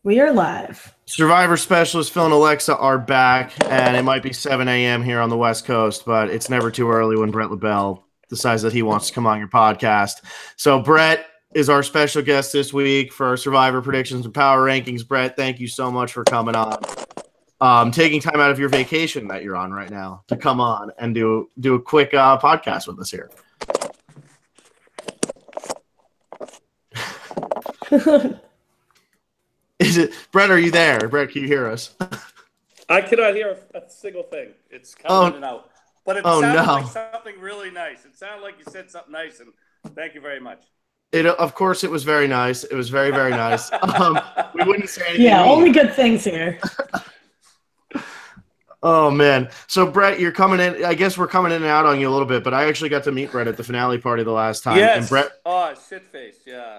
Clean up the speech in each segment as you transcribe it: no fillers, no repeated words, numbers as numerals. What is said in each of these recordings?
We are live. Survivor Specialist Phil and Alexa are back, and it might be 7 a.m. here on the West Coast, but it's never too early when Bret LaBelle decides that he wants to come on your podcast. So Bret is our special guest this week for our Survivor predictions and power rankings. Bret, thank you so much for coming on. Taking time out of your vacation that you're on right now to come on and do a quick podcast with us here. Is it Bret? Are you there, Bret? Can you hear us? I cannot hear a single thing. It's coming in and out, but it sounded like something really nice. It sounded like you said something nice, and thank you very much. Of course, it was very nice. It was very, very nice. We wouldn't say anything. Yeah, only good things here. Oh man! So Bret, you're coming in. I guess we're coming in and out on you a little bit, but I actually got to meet Bret at the finale party the last time. Yes. And Bret. Oh, shit face. Yeah.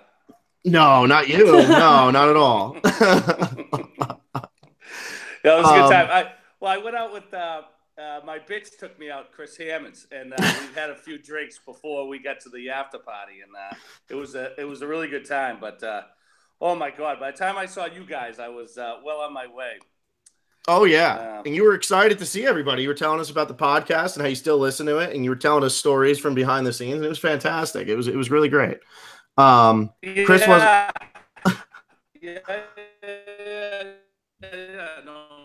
No, not you. No, not at all. Yeah, it was a good time. I went out with my bitch took me out, Chris Hammonds, and we had a few drinks before we got to the after party, and it was a really good time. But oh my God, by the time I saw you guys, I was well on my way. Oh yeah, and you were excited to see everybody. You were telling us about the podcast and how you still listen to it, and you were telling us stories from behind the scenes. And it was fantastic. It was really great. Chris was. Yeah, no.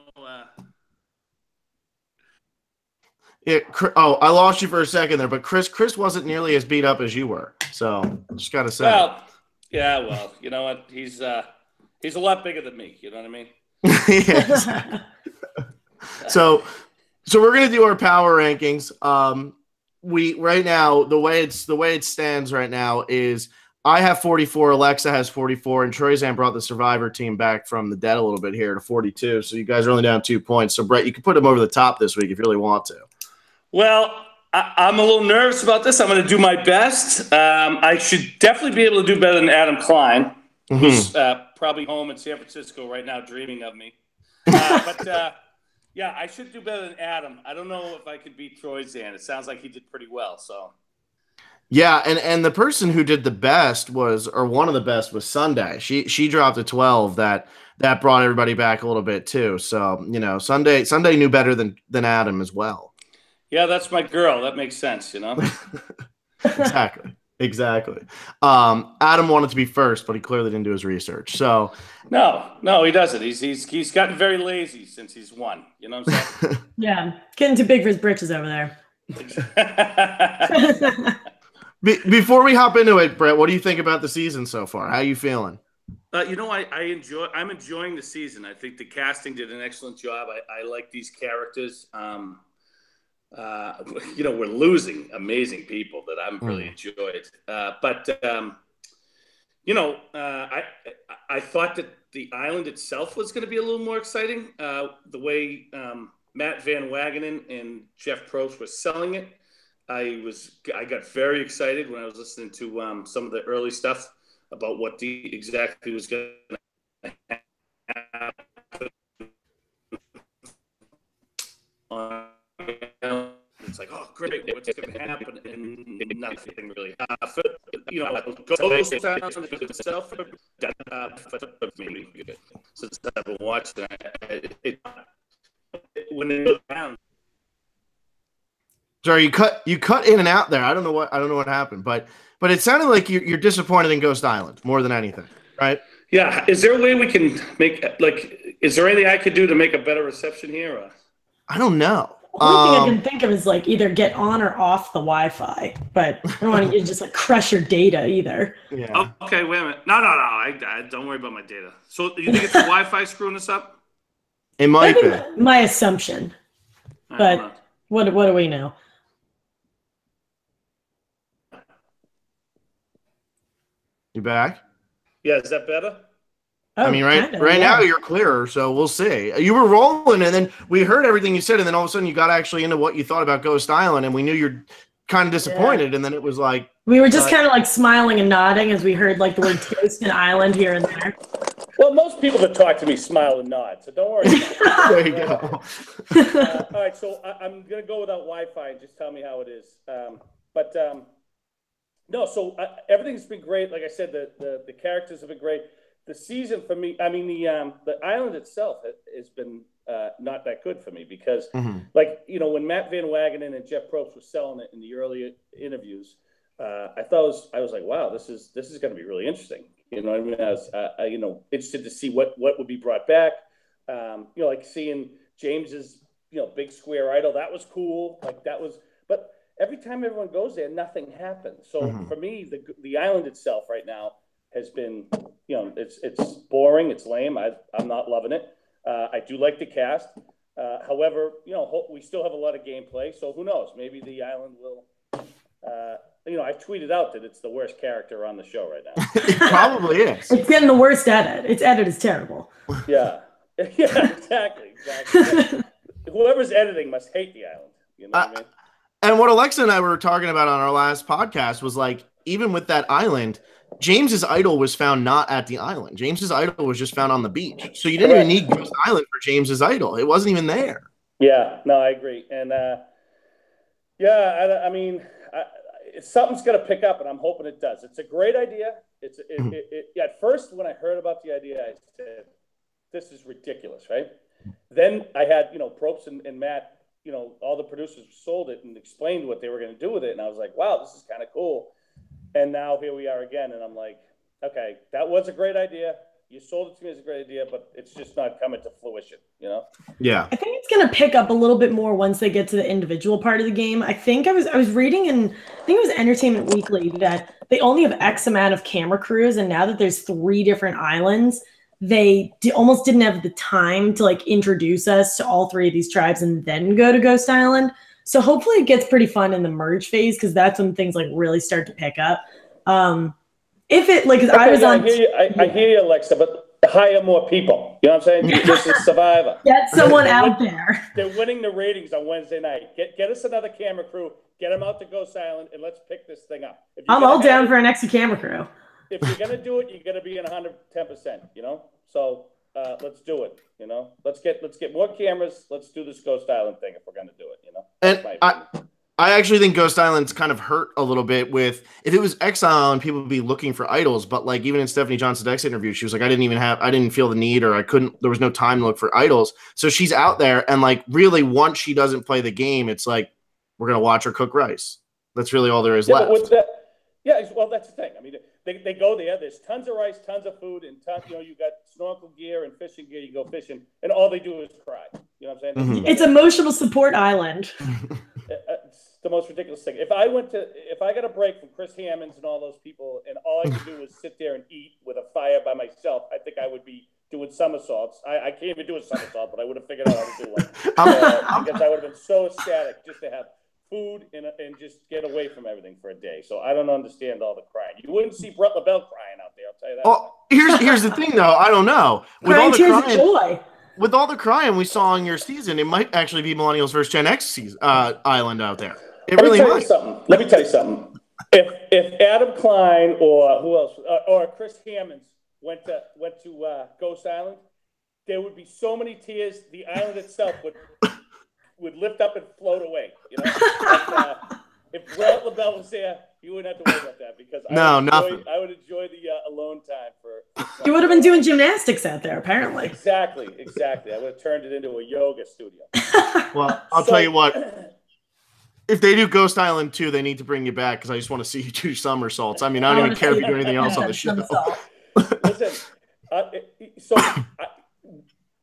Yeah. Oh, I lost you for a second there, but Chris wasn't nearly as beat up as you were. So just gotta say. Well, yeah. Well, you know what? He's a lot bigger than me. You know what I mean? Yes. So we're gonna do our power rankings. We right now the way it stands right now is I have 44, Alexa has 44, and Troyzan brought the Survivor team back from the dead a little bit here to 42. So you guys are only down 2 points. So Bret, you can put them over the top this week if you really want to. Well, I'm a little nervous about this. I'm going to do my best. I should definitely be able to do better than Adam Klein, who's probably home in San Francisco right now dreaming of me. But yeah, I should do better than Adam. I don't know if I could beat Troyzan. It sounds like he did pretty well. So. Yeah, and the person who did the best one of the best was Sunday. She dropped a 12 that brought everybody back a little bit too. So, you know, Sunday knew better than Adam as well. Yeah, that's my girl. That makes sense, you know. Exactly. Adam wanted to be first, but he clearly didn't do his research. So no, he doesn't. He's gotten very lazy since he's won. You know what I'm saying? Yeah, getting too big for his britches over there. Before we hop into it, Bret, what do you think about the season so far? How are you feeling? You know, I'm enjoying the season. I think the casting did an excellent job. I like these characters. You know, we're losing amazing people that I'm really enjoyed. But you know, I thought that the island itself was going to be a little more exciting. The way Matt Van Wagenen and Jeff Probst were selling it. I got very excited when I was listening to some of the early stuff about what exactly was going to happen. It's like, oh, great, what's going to happen? And nothing really happened. You know, Ghost Town itself, since I've been watching it, when it goes down. Sorry, you cut in and out there. I don't know what happened, but it sounded like you're disappointed in Ghost Island more than anything, right? Yeah. Is there a way we can make is there anything I could do to make a better reception here? Or? I don't know. The only thing I can think of is like either get on or off the Wi-Fi, but I don't want you to just like crush your data either. Yeah. Oh, okay, wait a minute. No. I don't worry about my data. So you think it's the Wi-Fi screwing us up? It might be. My assumption, but what do we know? You back? Yeah, is that better? I mean, right now you're clearer, so we'll see. You were rolling, and then we heard everything you said, and then all of a sudden you got actually into what you thought about Ghost Island, and we knew you're kind of disappointed, and then it was like... We were just kind of like smiling and nodding as we heard like the word Ghost and Island here and there. Well, most people that talk to me smile and nod, so don't worry. There you go. All right, so I'm going to go without Wi-Fi and just tell me how it is. No, so everything's been great. Like I said, the characters have been great. the season for me, I mean, the island itself has been not that good for me because, like, you know, when Matt Van Wagenen and Jeff Probst were selling it in the early interviews, I was like, wow, this is going to be really interesting. You know what I mean? I was, you know, interested to see what would be brought back. You know, like seeing James's, you know, big square idol, that was cool. Like that was, but every time everyone goes there, nothing happens. So for me, the island itself right now has been, you know, it's boring, it's lame. I'm not loving it. I do like the cast. However, you know, we still have a lot of gameplay. So who knows? Maybe the island will. You know, I tweeted out that it's the worst character on the show right now. It probably is. It's getting the worst edit. Its edit is terrible. Yeah. Yeah, exactly. Whoever's editing must hate the island. You know what I mean? And what Alexa and I were talking about on our last podcast was like, even with that island, James's idol was found not at the island. James's idol was just found on the beach. So you didn't even need Ghost Island for James's idol. It wasn't even there. Yeah, no, I agree. And I mean, something's going to pick up, and I'm hoping it does. It's a great idea. At first, when I heard about the idea, I said, this is ridiculous, right? Then I had, you know, Probst and Matt, you know, all the producers sold it and explained what they were going to do with it. And I was like, wow, this is kind of cool. And now here we are again. And I'm like, okay, that was a great idea. You sold it to me as a great idea, but it's just not coming to fruition, you know? Yeah. I think it's going to pick up a little bit more once they get to the individual part of the game. I think I was reading in, I think it was Entertainment Weekly, that they only have X amount of camera crews. And now that there's 3 different islands, they almost didn't have the time to like introduce us to all 3 of these tribes and then go to Ghost Island. So hopefully it gets pretty fun in the merge phase, because that's when things like really start to pick up. If it like, I was on. I hear you, Alexa, but hire more people. You know what I'm saying? This is Survivor. Get someone out there. They're winning the ratings on Wednesday night. Get us another camera crew. Get them out to Ghost Island, and let's pick this thing up. I'm all down for an extra camera crew. If you're gonna do it, you're gonna be in 110%. You know, so let's do it. You know, let's get more cameras. Let's do this Ghost Island thing if we're gonna do it. You know, and I actually think Ghost Island's kind of hurt a little bit with, if it was Exile and people would be looking for idols, but like even in Stephanie Johnson-Deck's interview, she was like, I didn't feel the need, or there was no time to look for idols. So she's out there, and like really once she doesn't play the game, it's like, we're going to watch her cook rice. That's really all there is left. Well, that's the thing. I mean, they go there, there's tons of rice, tons of food, and tons, you know, you got snorkel gear and fishing gear, you go fishing, and all they do is cry. You know what I'm saying? Mm-hmm. It's emotional support island. It's the most ridiculous thing. If I got a break from Chris Hammonds and all those people, and all I could do was sit there and eat with a fire by myself, I think I would be doing somersaults. I can't even do a somersault, but I would have figured out how to do one. Because I would have been so ecstatic just to have food and just get away from everything for a day. So I don't understand all the crying. You wouldn't see Bret LaBelle crying out there, I'll tell you that. Oh, here's the thing though. I don't know. With all the crying we saw in your season, it might actually be Millennials versus Gen X island out there. It really might. Let me tell you something. If Adam Klein or who else or Chris Hammonds went to Ghost Island, there would be so many tears. The island itself would lift up and float away. You know, if Bret LaBelle was there, you wouldn't have to worry about that, because I would enjoy the alone time for. You would have been doing gymnastics out there, apparently. Exactly. I would have turned it into a yoga studio. Well, I'll tell you what. If they do Ghost Island 2, they need to bring you back, because I just want to see you do somersaults. I mean, I don't even care if you do anything else on the show. Listen,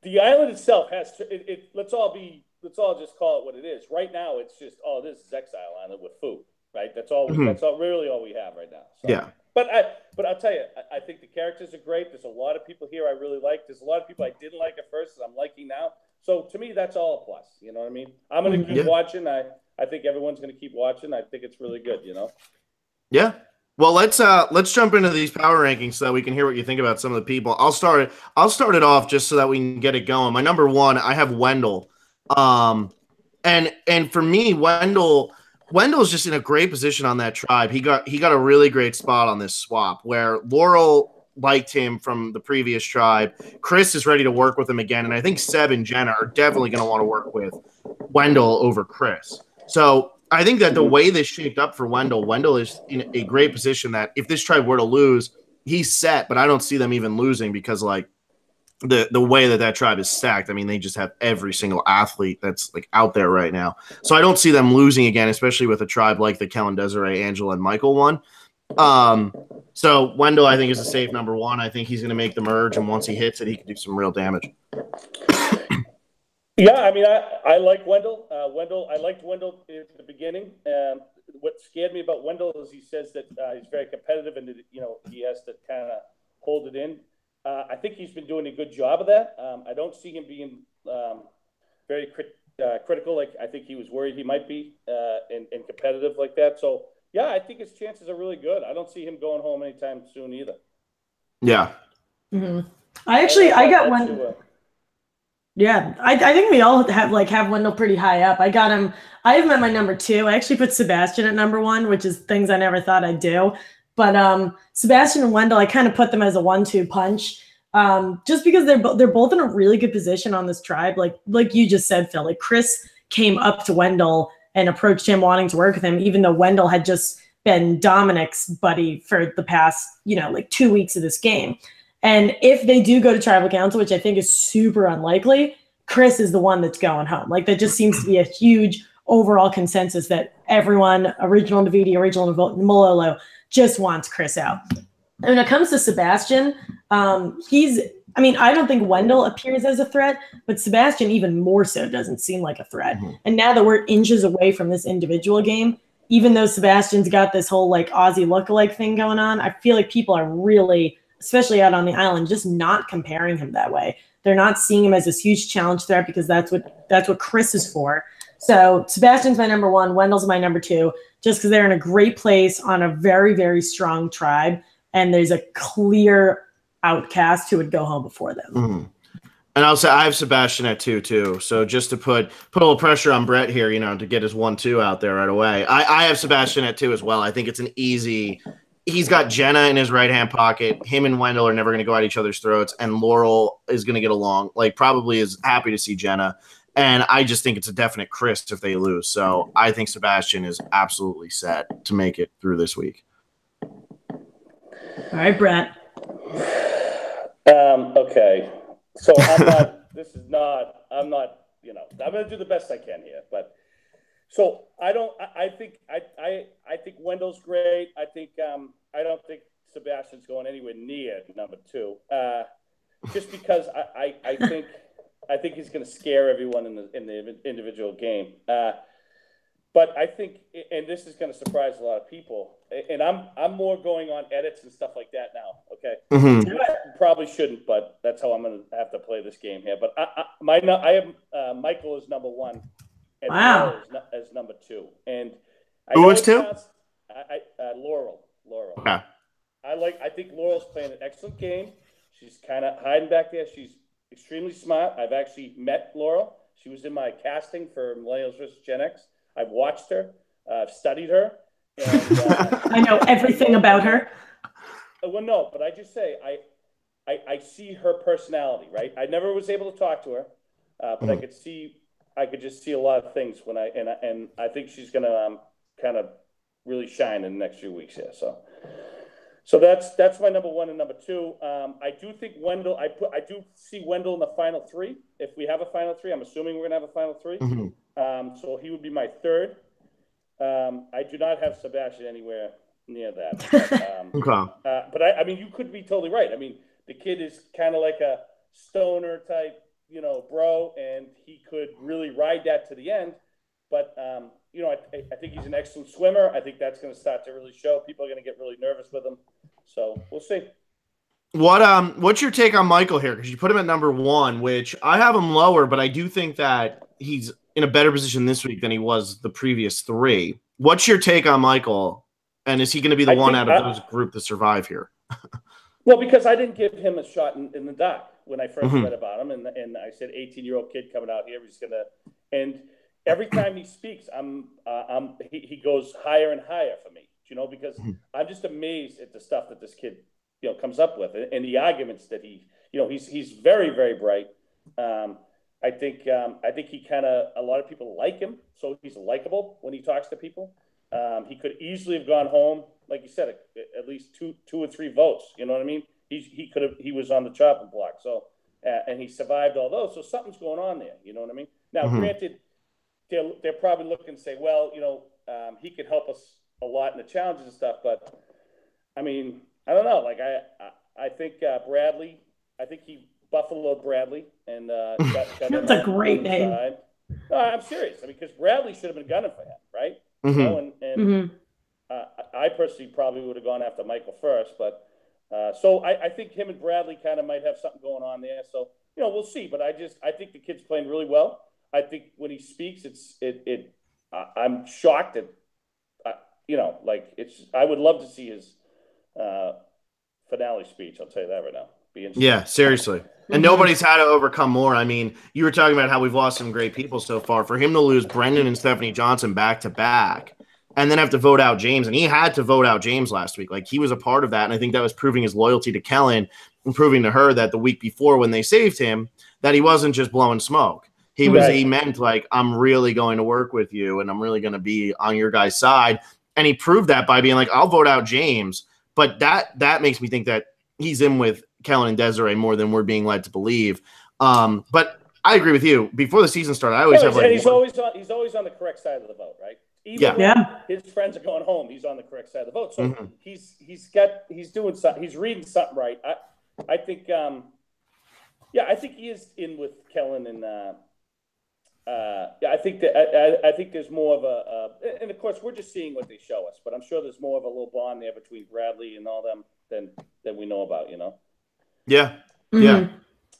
the island itself has to. Let's all just call it what it is. Right now, it's just, this is Exile Island with food, right? That's all. That's really all we have right now. So, yeah. But I'll tell you, I think the characters are great. There's a lot of people here I really like. There's a lot of people I didn't like at first that I'm liking now. So to me, that's all a plus. You know what I mean? I'm going to keep watching. I think everyone's going to keep watching. I think it's really good. You know? Yeah. Well, let's jump into these power rankings so that we can hear what you think about some of the people. I'll start it off just so that we can get it going. My number 1, I have Wendell. And for me, Wendell's just in a great position on that tribe. He got a really great spot on this swap where Laurel liked him from the previous tribe. Chris is ready to work with him again, and I think Seb and Jenna are definitely going to want to work with Wendell over Chris. So I think that the way this shaped up for Wendell is in a great position that if this tribe were to lose, he's set, but I don't see them even losing because like the way that tribe is stacked. I mean, they just have every single athlete that's like out there right now. So I don't see them losing again, especially with a tribe like the Kellen, Desiree, Angela, and Michael one. So Wendell, I think, is a safe number one. I think he's going to make the merge, and once he hits it, he can do some real damage. Yeah, I mean, I like Wendell. I liked Wendell at the beginning. What scared me about Wendell is he says that he's very competitive and, he has to kind of hold it in. I think he's been doing a good job of that. I don't see him being very critical. Like I think he was worried he might be and competitive like that. So, yeah, I think his chances are really good. I don't see him going home anytime soon either. Yeah. Mm-hmm. I got one. Yeah, I think we all have Wendell pretty high up. I got him. I have him at my number 2. I actually put Sebastian at number 1, which is things I never thought I'd do. But Sebastian and Wendell, I kind of put them as a 1-2 punch, just because they're both in a really good position on this tribe. Like you just said, Phil. Like Chris came up to Wendell and approached him wanting to work with him, even though Wendell had just been Dominic's buddy for the past 2 weeks of this game. And if they do go to tribal council, which I think is super unlikely, Chris is the one that's going home. Like that just seems to be a huge overall consensus that everyone, original Navidi, original Malolo, just wants Chris out. And when it comes to Sebastian, I don't think Wendell appears as a threat, but Sebastian even more so doesn't seem like a threat. Mm-hmm. And now that we're inches away from this individual game, even though Sebastian's got this whole like Aussie lookalike thing going on, I feel like people are really, especially out on the island, just not comparing him that way. They're not seeing him as this huge challenge threat because that's what Chris is for. So Sebastian's my number 1, Wendell's my number 2, just because they're in a great place on a very, very strong tribe, and there's a clear outcast who would go home before them. Mm-hmm. And I'll say I have Sebastian at 2 too. So just to put a little pressure on Bret here, to get his 1-2 out there right away. I have Sebastian at 2 as well. I think it's an easy. He's got Jenna in his right-hand pocket. Him and Wendell are never going to go at each other's throats, and Laurel is going to get along. Like, probably is happy to see Jenna. And I just think it's a definite Chris if they lose. So I think Sebastian is absolutely set to make it through this week. All right, Bret. Okay. So I'm going to do the best I can here. But so I think Wendell's great. I don't think Sebastian's going anywhere near number 2. Just because I think he's going to scare everyone in the individual game. But I think, and this is going to surprise a lot of people, and I'm more going on edits and stuff like that now. Okay, mm-hmm. I probably shouldn't, but that's how I'm going to have to play this game here. But I have Michael as number 1, and wow, as number 2, and who was 2? Laurel. Okay. I think Laurel's playing an excellent game. She's kind of hiding back there. She's extremely smart. I've actually met Laurel. She was in my casting for Millennials vs. Gen X. I've watched her. I've studied her. And, I know everything about her. Well, no, but I just say I see her personality, right? I never was able to talk to her, but mm-hmm. I could just see a lot of things when and I think she's going to kind of really shine in the next few weeks here. So that's my number 1 and number 2. I do think Wendell. I do see Wendell in the final 3. If we have a final 3, I'm assuming we're gonna have a final 3. Mm-hmm. So he would be my 3rd. I do not have Sebastian anywhere near that. Okay. But I mean, you could be totally right. I mean, the kid is kind of like a stoner type, bro, and he could really ride that to the end. But I think he's an excellent swimmer. I think that's going to start to really show. People are going to get really nervous with him. So we'll see. What's your take on Michael here? Because you put him at number 1, which I have him lower, but I do think that he's in a better position this week than he was the previous 3. What's your take on Michael? And is he going to be the one out of those group to survive here? Well, because I didn't give him a shot in the doc when I first read about him, and I said 18-year-old kid coming out here, he's going to and. Every time he speaks, he goes higher and higher for me, because I'm just amazed at the stuff that this kid, comes up with and the arguments that he's very, very bright. I think he a lot of people like him, so he's likable when he talks to people. He could easily have gone home like you said, at least two or three votes. You know what I mean? He was on the chopping block. So, and he survived all those. So something's going on there. You know what I mean? Now, granted, they're probably looking to say, well, he could help us a lot in the challenges and stuff. But I mean, I don't know. Like I think Bradley. I think he buffaloed Bradley and got that's a great name. No, I'm serious. I mean, because Bradley should have been gunning for him, right? And I personally probably would have gone after Michael first, but so I think him and Bradley kind of might have something going on there. So we'll see. But I think the kid's playing really well. I think when he speaks, I'm shocked at I would love to see his finale speech. I'll tell you that right now. Yeah, seriously. And nobody's had to overcome more. I mean, you were talking about how we've lost some great people so far. For him to lose Brendan and Stephanie Johnson back to back and then have to vote out James, and he had to vote out James last week. Like, he was a part of that, and I think that was proving his loyalty to Kellen and proving to her that the week before when they saved him, that he wasn't just blowing smoke. He meant, like, I'm really going to work with you, and I'm really going to be on your guys' side. And he proved that by being like, I'll vote out James. But that makes me think that he's in with Kellen and Desiree more than we're being led to believe. But I agree with you. Before the season started, I always have like, and he's always on the correct side of the vote, right? Even when his friends are going home, he's on the correct side of the vote. So he's doing something. He's reading something right. I think I think he is in with Kellen and I think there's more of and of course we're just seeing what they show us, but I'm sure there's more of a little bond there between Bradley and all them than we know about, Yeah. Yeah.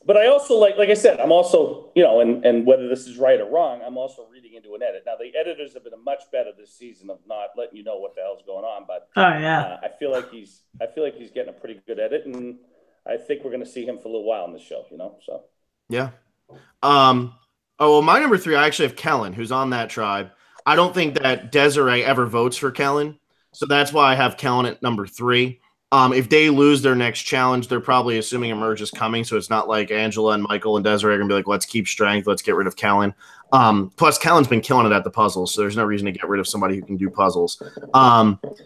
But I also like I said, I'm also, and whether this is right or wrong, I'm also reading into an edit. Now the editors have been much better this season of not letting you know what the hell's going on, but I feel like he's getting a pretty good edit, and I think we're going to see him for a little while in the show, so. Yeah. Well, my number 3, I actually have Kellen, who's on that tribe. I don't think that Desiree ever votes for Kellen, so that's why I have Kellen at number 3. If they lose their next challenge, they're probably assuming a merge is coming, so it's not like Angela and Michael and Desiree are going to be like, let's keep strength, let's get rid of Kellen. Plus, Kellen's been killing it at the puzzles, so there's no reason to get rid of somebody who can do puzzles.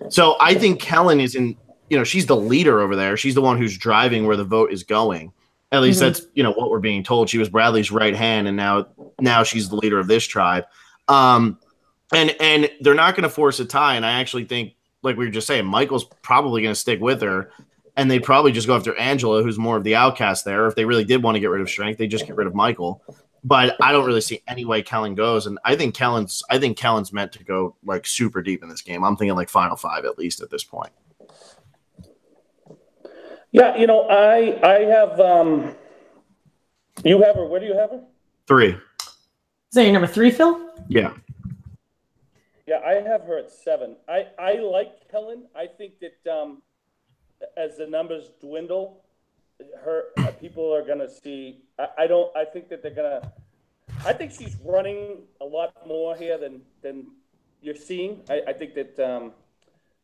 So I think Kellen is in, she's the leader over there. She's the one who's driving where the vote is going. At least that's, what we're being told. She was Bradley's right hand, and now she's the leader of this tribe. And they're not going to force a tie, and I actually think, like we were just saying, Michael's probably going to stick with her, and they'd probably just go after Angela, who's more of the outcast there. If they really did want to get rid of strength, they just get rid of Michael. But I don't really see any way Kellen goes, and I think Kellen's meant to go like super deep in this game. I'm thinking like Final 5 at least at this point. Yeah, I have you have her. Where do you have her? 3. Is that your number 3, Phil? Yeah. Yeah, I have her at 7. I like Helen. I think that as the numbers dwindle, people are going to see. I think that they're going to. I think she's running a lot more here than you're seeing. I think that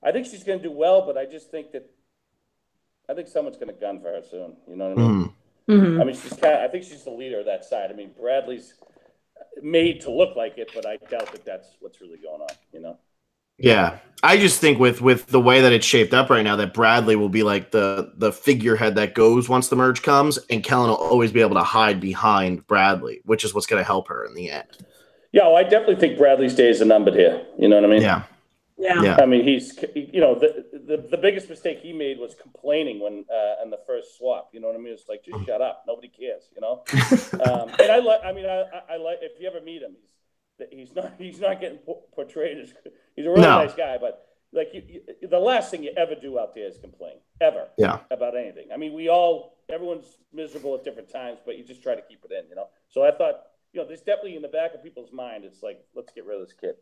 I think she's going to do well, but I just think that I think someone's going to gun for her soon. You know what I mean? I mean, I think she's the leader of that side. I mean, Bradley's made to look like it, but I doubt that that's what's really going on, Yeah. I just think with the way that it's shaped up right now, that Bradley will be like the figurehead that goes once the merge comes, and Kellen will always be able to hide behind Bradley, which is what's going to help her in the end. Yeah, well, I definitely think Bradley's days are numbered here. You know what I mean? Yeah. Yeah. I mean, he's, the biggest mistake he made was complaining when in the first swap. You know what I mean? It's like, just shut up. Nobody cares, And I like if you ever meet him, he's not getting portrayed as he's a really nice guy, but like the last thing you ever do out there is complain ever about anything. I mean, everyone's miserable at different times, but you just try to keep it in, So I thought, there's definitely in the back of people's mind, it's like, let's get rid of this kid,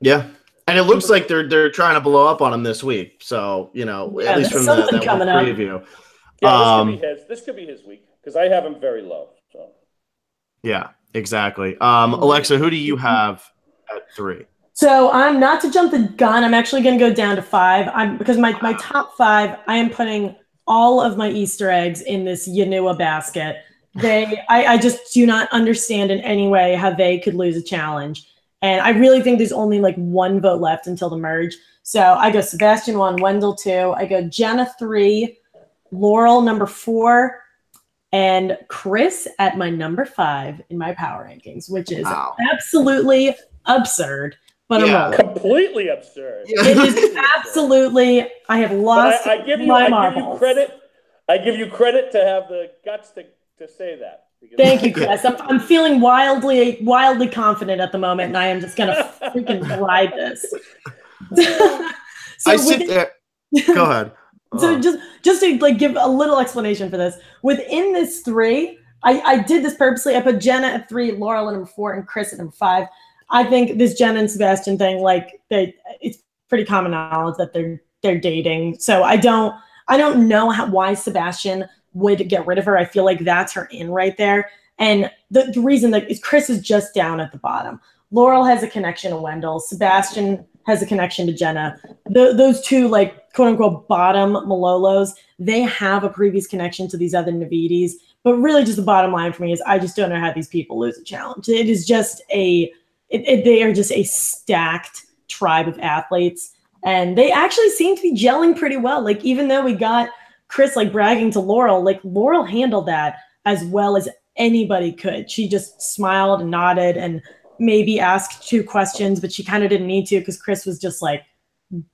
Yeah. And it looks like they're trying to blow up on him this week. So, at least from that preview. Yeah, this could be his week because I have him very low. So. Yeah, exactly. Alexa, who do you have at 3? So I'm not to jump the gun. I'm actually going to go down to 5. Because my top 5, I am putting all of my Easter eggs in this Yanua basket. I just do not understand in any way how they could lose a challenge. And I really think there's only like one vote left until the merge. So I go Sebastian 1, Wendell 2. I go Jenna 3, Laurel number 4, and Chris at my number 5 in my power rankings, which is absolutely absurd. But I'm rolling. Completely absurd. It is absolutely. I have lost my marbles. I give you credit to have the guts to say that. Thank you, Chris. I'm feeling wildly confident at the moment, and I am just gonna freaking ride this. So I sit there. Go ahead. So just to like give a little explanation for this, within this 3, I did this purposely. I put Jenna at 3, Laurel at number 4, and Chris at number 5. I think this Jenna and Sebastian thing, like it's pretty common knowledge that they're dating. So I don't know why Sebastian would get rid of her. I feel like that's her in right there. And the reason that is Chris is just down at the bottom. Laurel has a connection to Wendell. Sebastian has a connection to Jenna. Those two, like, quote unquote, bottom Malolos, they have a previous connection to these other Navidis. But really just the bottom line for me is I just don't know how these people lose a challenge. It is just they are just a stacked tribe of athletes. And they actually seem to be gelling pretty well. Like, even though we got Chris like bragging to Laurel, like Laurel handled that as well as anybody could. She just smiled and nodded and maybe asked 2 questions, but she kind of didn't need to because Chris was just like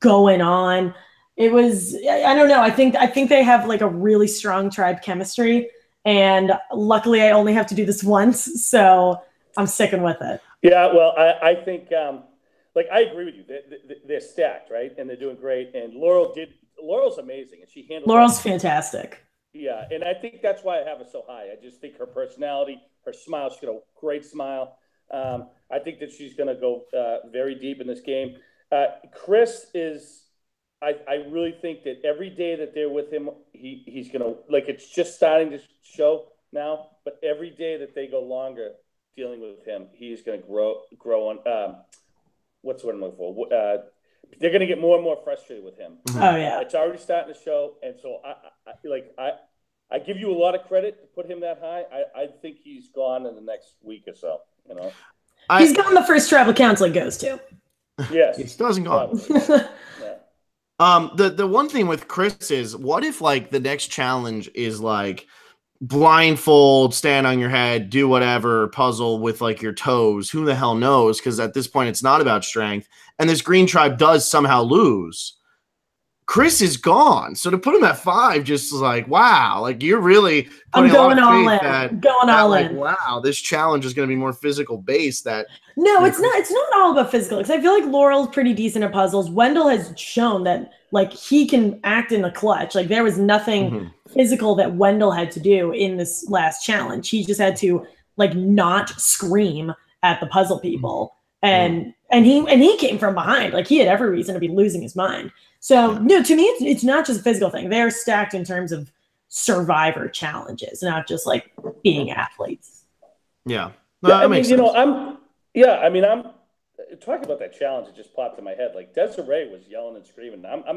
going on. It was, I don't know. I think they have like a really strong tribe chemistry, and luckily I only have to do this once, so I'm sticking with it. Yeah, well, I think like I agree with you. They're stacked, right? And they're doing great. And Laurel's amazing, and she handled. Laurel's fantastic. Yeah, and I think that's why I have her so high. I just think her personality, her smile, she's got a great smile. I think that she's going to go very deep in this game. Chris is, I really think that every day that they're with him, he's going to, like, it's just starting to show now, but every day that they go longer dealing with him, he's going to grow on, what's the word I'm looking for? They're going to get more and more frustrated with him. Oh, yeah. It's already starting to show, and so I give you a lot of credit to put him that high. I think he's gone in the next week or so. You know, he's gone the first tribal council he goes to. Yes, he still hasn't gone. Yeah. The one thing with Chris is, what if like the next challenge is like blindfold, stand on your head, do whatever, puzzle with like your toes? Who the hell knows? Because at this point, it's not about strength. And this green tribe does somehow lose. Chris is gone. So to put him at 5, just like, wow, like you're really putting I'm going a lot of all faith in. that, going that, all like, in. wow, this challenge is going to be more physical based. No, it's not. It's not all about physical. Because I feel like Laurel's pretty decent at puzzles. Wendell has shown that like he can act in the clutch. Like there was nothing physical that Wendell had to do in this last challenge. He just had to like not scream at the puzzle people. And he came from behind. Like he had every reason to be losing his mind. So no, to me, it's not just a physical thing. They're stacked in terms of survivor challenges, not just like being athletes. Yeah. No, I mean, I'm talking about that challenge. It just popped in my head. Like Desiree was yelling and screaming. I'm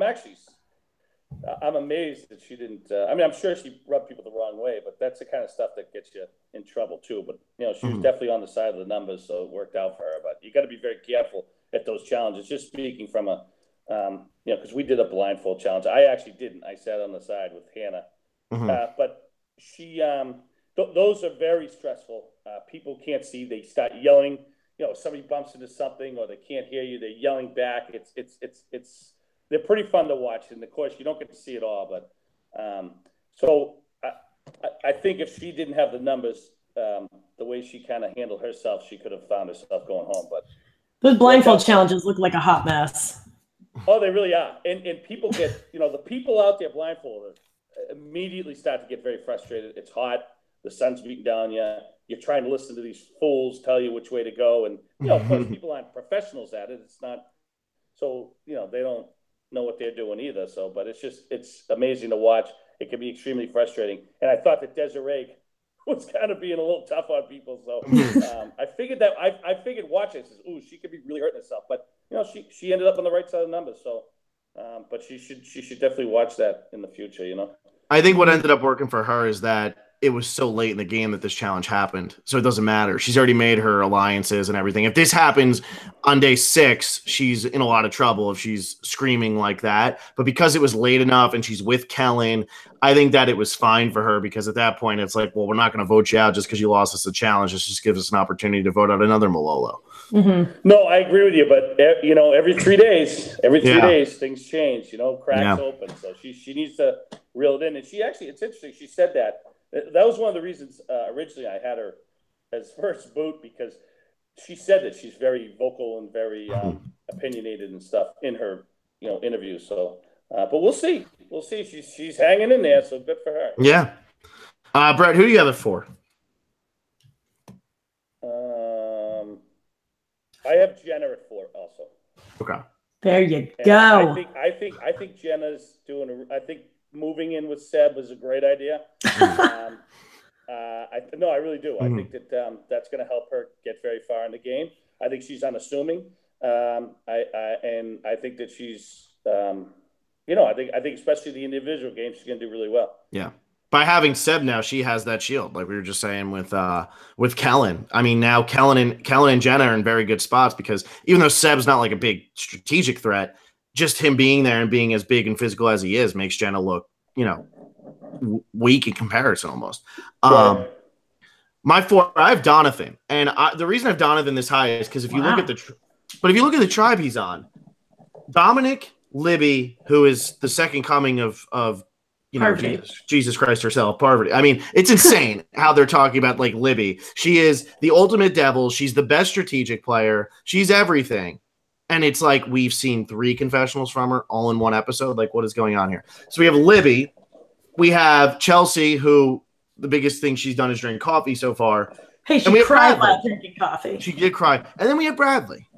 amazed that she didn't. I'm sure she rubbed people the wrong way, but that's the kind of stuff that gets you in trouble too. But she was definitely on the side of the numbers, so it worked out for her. But you got to be very careful at those challenges. Just speaking from a, because we did a blindfold challenge. I actually didn't. I sat on the side with Hannah, but she. Those are very stressful. People can't see. They start yelling. Somebody bumps into something or they can't hear you. They're yelling back. They're pretty fun to watch, and of course, you don't get to see it all. But so I think if she didn't have the numbers, the way she kind of handled herself, she could have found herself going home. But those blindfold challenges look like a hot mess. Oh, they really are, and people get the people out there blindfolded immediately start to get very frustrated. It's hot, the sun's beating down you. You're trying to listen to these fools tell you which way to go, and of course, people aren't professionals at it. It's not so they don't know what they're doing either. So, but it's amazing to watch. It can be extremely frustrating. And I thought that Desiree was kind of being a little tough on people. So I figured watching it, says, ooh, she could be really hurting herself. But she ended up on the right side of the numbers. So, but she should definitely watch that in the future. I think what ended up working for her is that it was so late in the game that this challenge happened. So it doesn't matter. She's already made her alliances and everything. If this happens on day 6, she's in a lot of trouble if she's screaming like that. But because it was late enough and she's with Kellen, I think that it was fine for her, because at that point it's like, well, we're not going to vote you out just because you lost us a challenge. This just gives us an opportunity to vote out another Malolo. Mm-hmm. No, I agree with you, but every 3 days, things change. Cracks open. So she needs to reel it in. And she actually, it's interesting. She said that was one of the reasons originally I had her as first boot, because she said that she's very vocal and very opinionated and stuff in her interviews. So, but we'll see. She's hanging in there. So good for her. Yeah. Brett, who do you have it for? I have Jenna at 4 also. Okay. There you And go. I think Jenna's doing. I think moving in with Seb was a great idea. I really do. I think that that's going to help her get very far in the game. I think she's unassuming. I think that she's. I think especially the individual games, she's going to do really well. Yeah. By having Seb now, she has that shield, like we were just saying with Kellen. I mean, now Kellen and Jenna are in very good spots, because even though Seb's not like a big strategic threat, just him being there and being as big and physical as he is makes Jenna look, weak in comparison almost. Right. My 4, I have Donovan, and the reason I have Donovan this high is because if you look at the tribe he's on, Dominic, Libby, who is the second coming of Jesus Christ herself, Parvati. I mean, it's insane how they're talking about like Libby. She is the ultimate devil. She's the best strategic player. She's everything. And it's like we've seen 3 confessionals from her all in one episode. Like, what is going on here? So we have Libby. We have Chelsea, who the biggest thing she's done is drink coffee so far. Hey, she cried while drinking coffee. She did cry. And then we have Bradley.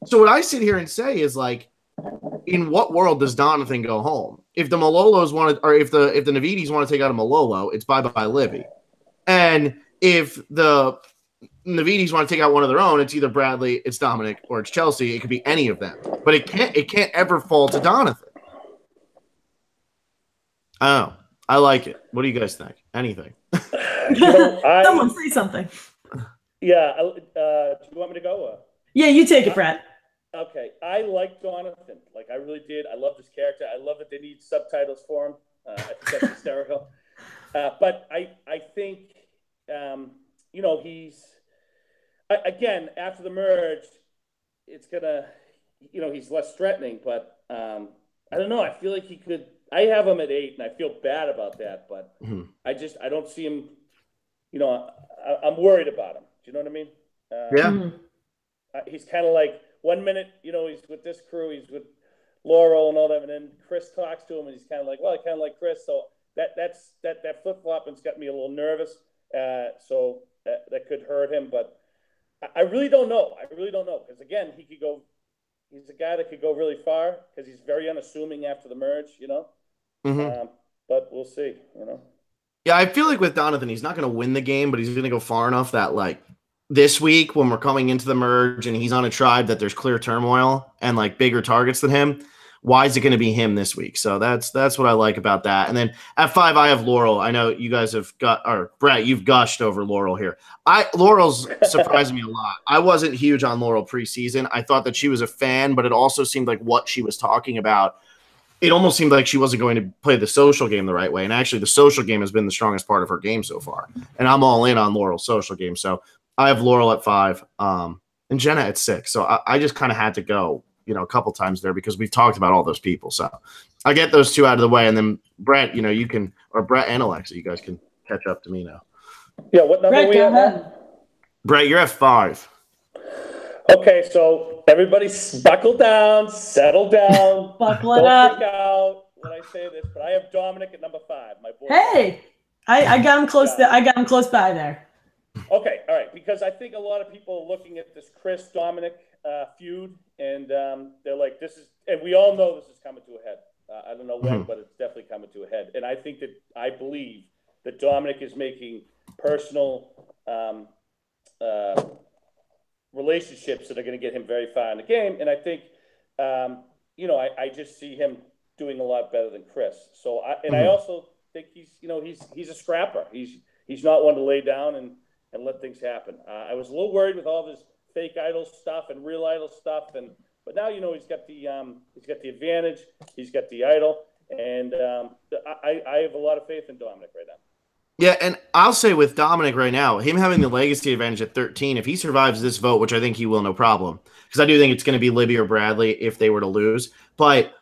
So what I sit here and say is, like, in what world does Donovan go home? If the Malolos or if the Navidis want to take out a Malolo, it's bye-bye Libby. And if the Navidis want to take out one of their own, it's either Bradley, it's Dominic, or it's Chelsea. It could be any of them. But it can't ever fall to Donovan. Oh, I like it. What do you guys think? Anything? Someone say something. Yeah. Do you want me to go? Yeah, you take it, Brett. Okay. I like Donovan. Like, I really did. I love this character. I love that they need subtitles for him. I think that's hysterical. But I think, he's, again, after the merge, it's going to, he's less threatening. But I don't know. I feel like he could. I have him at 8, and I feel bad about that. But I don't see him. I'm worried about him. Do you know what I mean? He's kind of like, 1 minute, he's with this crew, he's with Laurel and all that, and then Chris talks to him, and he's kind of like, well, I kind of like Chris. So that flip flopping's got me a little nervous. So that could hurt him, but I really don't know. Because again, he's a guy that could go really far because he's very unassuming after the merge, but we'll see, Yeah, I feel like with Donovan, he's not going to win the game, but he's going to go far enough that, like, this week when we're coming into the merge and he's on a tribe that there's clear turmoil and like bigger targets than him, why is it going to be him this week? So that's what I like about that. And then at 5, I have Laurel. I know you guys Brett, you've gushed over Laurel here. Laurel's surprised me a lot. I wasn't huge on Laurel preseason. I thought that she was a fan, but it also seemed like what she was talking about, it almost seemed like she wasn't going to play the social game the right way. And actually the social game has been the strongest part of her game so far. And I'm all in on Laurel's social game. So I have Laurel at 5, and Jenna at 6. So I just kind of had to go, a couple times there because we've talked about all those people. So I get those 2 out of the way, and then Brett, you can, or Brett and Alexa, you guys can catch up to me now. Yeah, what number we at? Brett, you're at 5. Okay, so everybody buckle down, settle down. Buckle it up. Don't freak out when I say this, but I have Dominic at number 5. My boy. Hey, I got him close. I got him close by there. Okay, all right, because I think a lot of people are looking at this Chris-Dominic feud, and they're like, this is, and we all know this is coming to a head. I don't know when, but it's definitely coming to a head. And I believe that Dominic is making personal relationships that are going to get him very far in the game. And I think, I just see him doing a lot better than Chris. So, I also think he's a scrapper. He's he's not one to lay down and let things happen. I was a little worried with all this fake idol stuff and real idol stuff, but now he's got the advantage, he's got the idol, and I have a lot of faith in Dominic right now. Yeah, and I'll say with Dominic right now, him having the legacy advantage at 13, if he survives this vote, which I think he will, no problem, because I do think it's going to be Libby or Bradley if they were to lose. But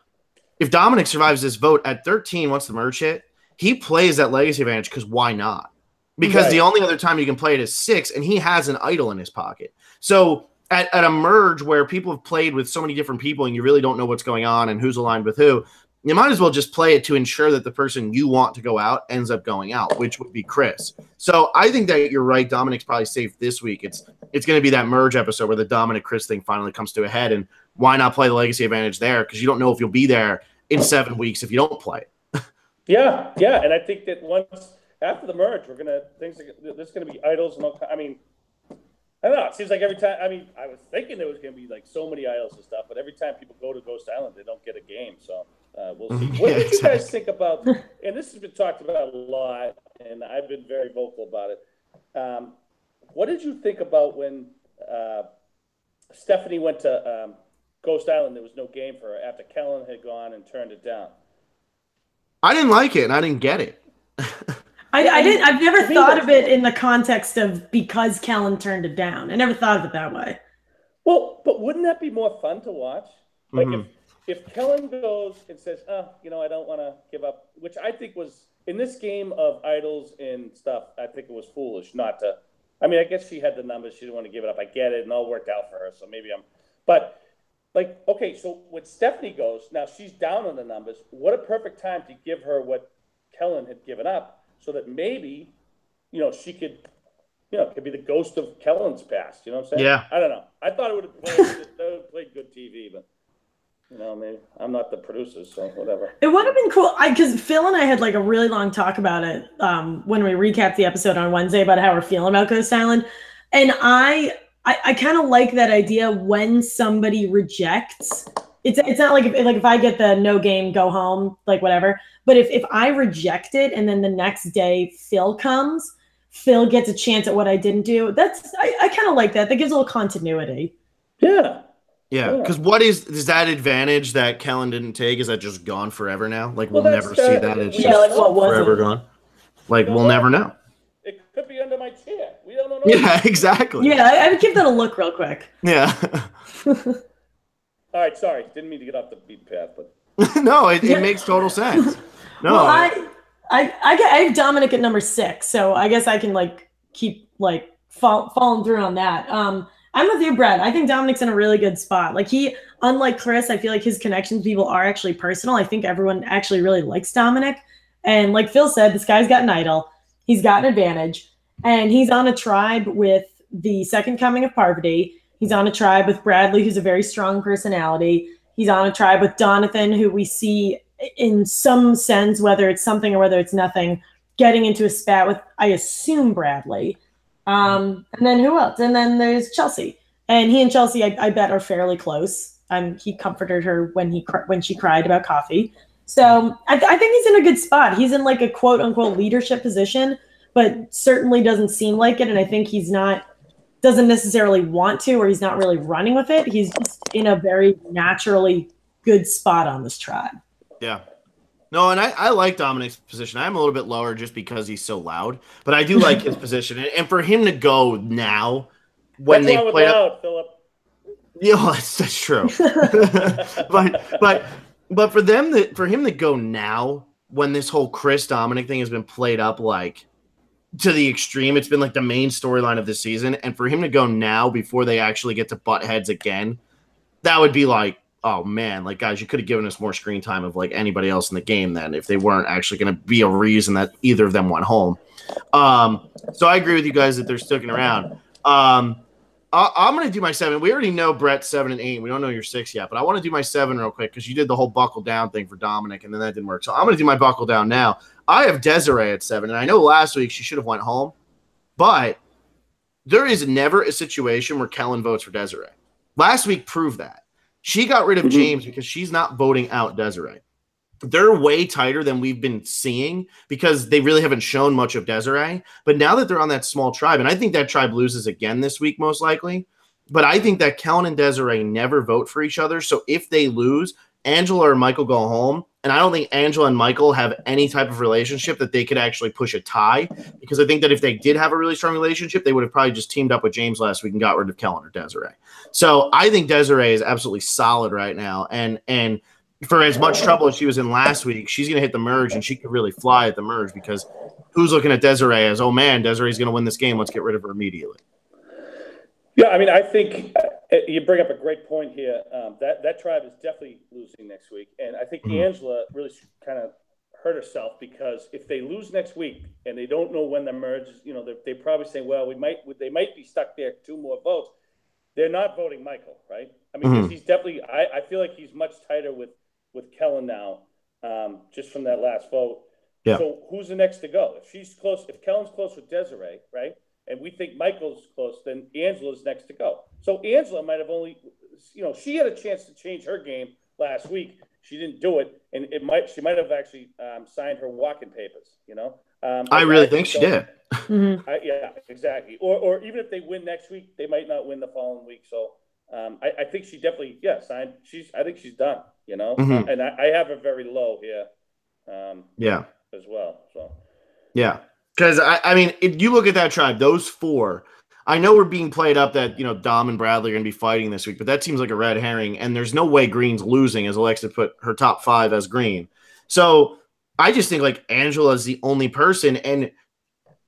if Dominic survives this vote at 13, once the merge hit, he plays that legacy advantage because why not? Because the only other time you can play it is 6, and he has an idol in his pocket. So at a merge where people have played with so many different people and you really don't know what's going on and who's aligned with who, you might as well just play it to ensure that the person you want to go out ends up going out, which would be Chris. So I think that you're right. Dominic's probably safe this week. It's going to be that merge episode where the Dominic-Chris thing finally comes to a head, and why not play the legacy advantage there? Because you don't know if you'll be there in 7 weeks if you don't play it. Yeah, and I think that once after the merge, there's gonna be idols and all. I mean, I don't know. It seems like every time. I mean, I was thinking there was gonna be like so many idols and stuff, but every time people go to Ghost Island, they don't get a game. So we'll see. What did you guys think about? And this has been talked about a lot, and I've been very vocal about it. What did you think about when Stephanie went to Ghost Island? There was no game for her after Kellen had gone and turned it down. I didn't like it, and I didn't get it. I didn't. I've never thought of it in the context of because Kellen turned it down. I never thought of it that way. Well, but wouldn't that be more fun to watch? Like if Kellen goes and says, I don't want to give up, which I think was in this game of idols and stuff, I think it was foolish not to. I mean, I guess she had the numbers. She didn't want to give it up. I get it, and all worked out for her. So maybe but like, okay, so when Stephanie goes, now she's down on the numbers. What a perfect time to give her what Kellen had given up, so that maybe, she could, could be the ghost of Kellen's past. You know what I'm saying? Yeah. I don't know. I thought it would have played good TV, but maybe I'm not the producer, so whatever. It would have been cool because Phil and I had like a really long talk about it when we recapped the episode on Wednesday about how we're feeling about Ghost Island, and I kind of like that idea when somebody rejects. It's not like if I get the no game, go home, like whatever. But if I reject it and then the next day Phil comes, Phil gets a chance at what I didn't do. I kind of like that. That gives a little continuity. Yeah. Yeah, because what is that advantage that Kellen didn't take? Is that just gone forever now? Like we'll never see that. It's just what was forever gone. Like we'll never know. It could be under my chair. We don't know. Yeah, exactly. Yeah, I would give that a look real quick. Yeah. All right, sorry, didn't mean to get off the beat path, but no, it makes total sense. No, well, I have Dominic at number 6, so I guess I can keep falling through on that. I'm with you, Brett. I think Dominic's in a really good spot. Like unlike Chris, I feel like his connections with people are actually personal. I think everyone actually really likes Dominic. And like Phil said, this guy's got an idol. He's got an advantage. And he's on a tribe with the second coming of Parvati. He's on a tribe with Bradley, who's a very strong personality. He's on a tribe with Donathan, who we see in some sense, whether it's something or whether it's nothing, getting into a spat with, I assume, Bradley. And then who else? And then there's Chelsea. And he and Chelsea, I bet, are fairly close. He comforted her when she cried about coffee. So I think he's in a good spot. He's in like a quote unquote leadership position, but certainly doesn't seem like it. And I think doesn't necessarily want to, or he's not really running with it. He's just in a very naturally good spot on this tribe. Yeah. No, and I like Dominic's position. I'm a little bit lower just because he's so loud, but I do like his position. And for him to go now when they play up, Philip. Yeah, that's true. but for him to go now when this whole Chris Dominic thing has been played up like to the extreme, it's been like the main storyline of the season, and for him to go now before they actually get to butt heads again, that would be like, oh man, like guys, you could have given us more screen time of like anybody else in the game then if they weren't actually going to be a reason that either of them went home. So I agree with you guys that they're sticking around. I'm going to do my 7. We already know Brett's 7 and 8. We don't know your 6 yet, but I want to do my 7 real quick because you did the whole buckle down thing for Dominic and then that didn't work. So I'm going to do my buckle down now. I have Desiree at 7, and I know last week she should have went home, but there is never a situation where Kellen votes for Desiree. Last week proved that. She got rid of James because she's not voting out Desiree. they're way tighter than we've been seeing because they really haven't shown much of Desiree. But now that they're on that small tribe, and I think that tribe loses again this week, most likely. But I think that Kellen and Desiree never vote for each other. So if they lose, Angela or Michael go home. And I don't think Angela and Michael have any type of relationship that they could actually push a tie. Because I think that if they did have a really strong relationship, they would have probably just teamed up with James last week and got rid of Kellen or Desiree. So I think Desiree is absolutely solid right now. And for as much trouble as she was in last week, she's going to hit the merge, and she could really fly at the merge because who's looking at Desiree as, oh, man, Desiree's going to win this game. Let's get rid of her immediately. Yeah, I mean, I think you bring up a great point here. That tribe is definitely losing next week. And I think Angela really kind of hurt herself because if they lose next week and they don't know when the merge is, they probably say, well, they might be stuck there 2 more votes. They're not voting Michael, right? I mean, 'cause he's definitely I feel like he's much tighter with Kellen now, just from that last vote. Yeah. So who's the next to go? If Kellen's close with Desiree, right, and we think Michael's close, then Angela's next to go. So Angela might have only, she had a chance to change her game last week. She didn't do it, and she might have actually signed her walking papers. I really think she did. Yeah, exactly. Or even if they win next week, they might not win the following week. So I think she definitely signed. I think she's done. And I have her very low here. As well. So yeah, because I mean, if you look at that tribe, those 4. I know we're being played up that Dom and Bradley are going to be fighting this week, but that seems like a red herring. And there's no way Green's losing, as Alexa put her top 5 as Green. So I just think like Angela is the only person, and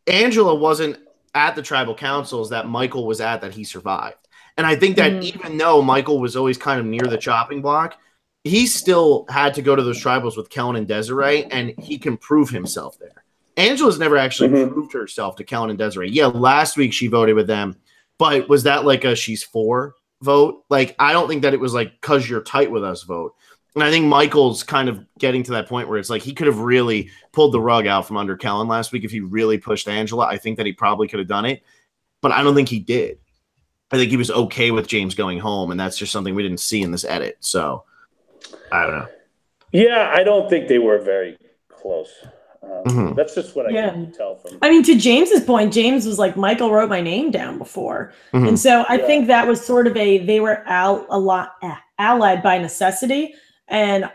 Angela wasn't at the tribal councils that Michael was at that he survived. And I think that even though Michael was always kind of near the chopping block, he still had to go to those tribals with Kellen and Desiree, and he can prove himself there. Angela's never actually proved herself to Kellen and Desiree. Yeah, last week she voted with them, but was that like a she's 4 vote? Like, I don't think that it was like because you're tight with us vote. And I think Michael's kind of getting to that point where it's like he could have really pulled the rug out from under Kellen last week if he really pushed Angela. I think that he probably could have done it, but I don't think he did. I think he was okay with James going home, and that's just something we didn't see in this edit. So I don't know. Yeah, I don't think they were very close. That's just what I can tell from. I mean, to James's point, James was like, Michael wrote my name down before. And so I think that was sort of they were allied by necessity. And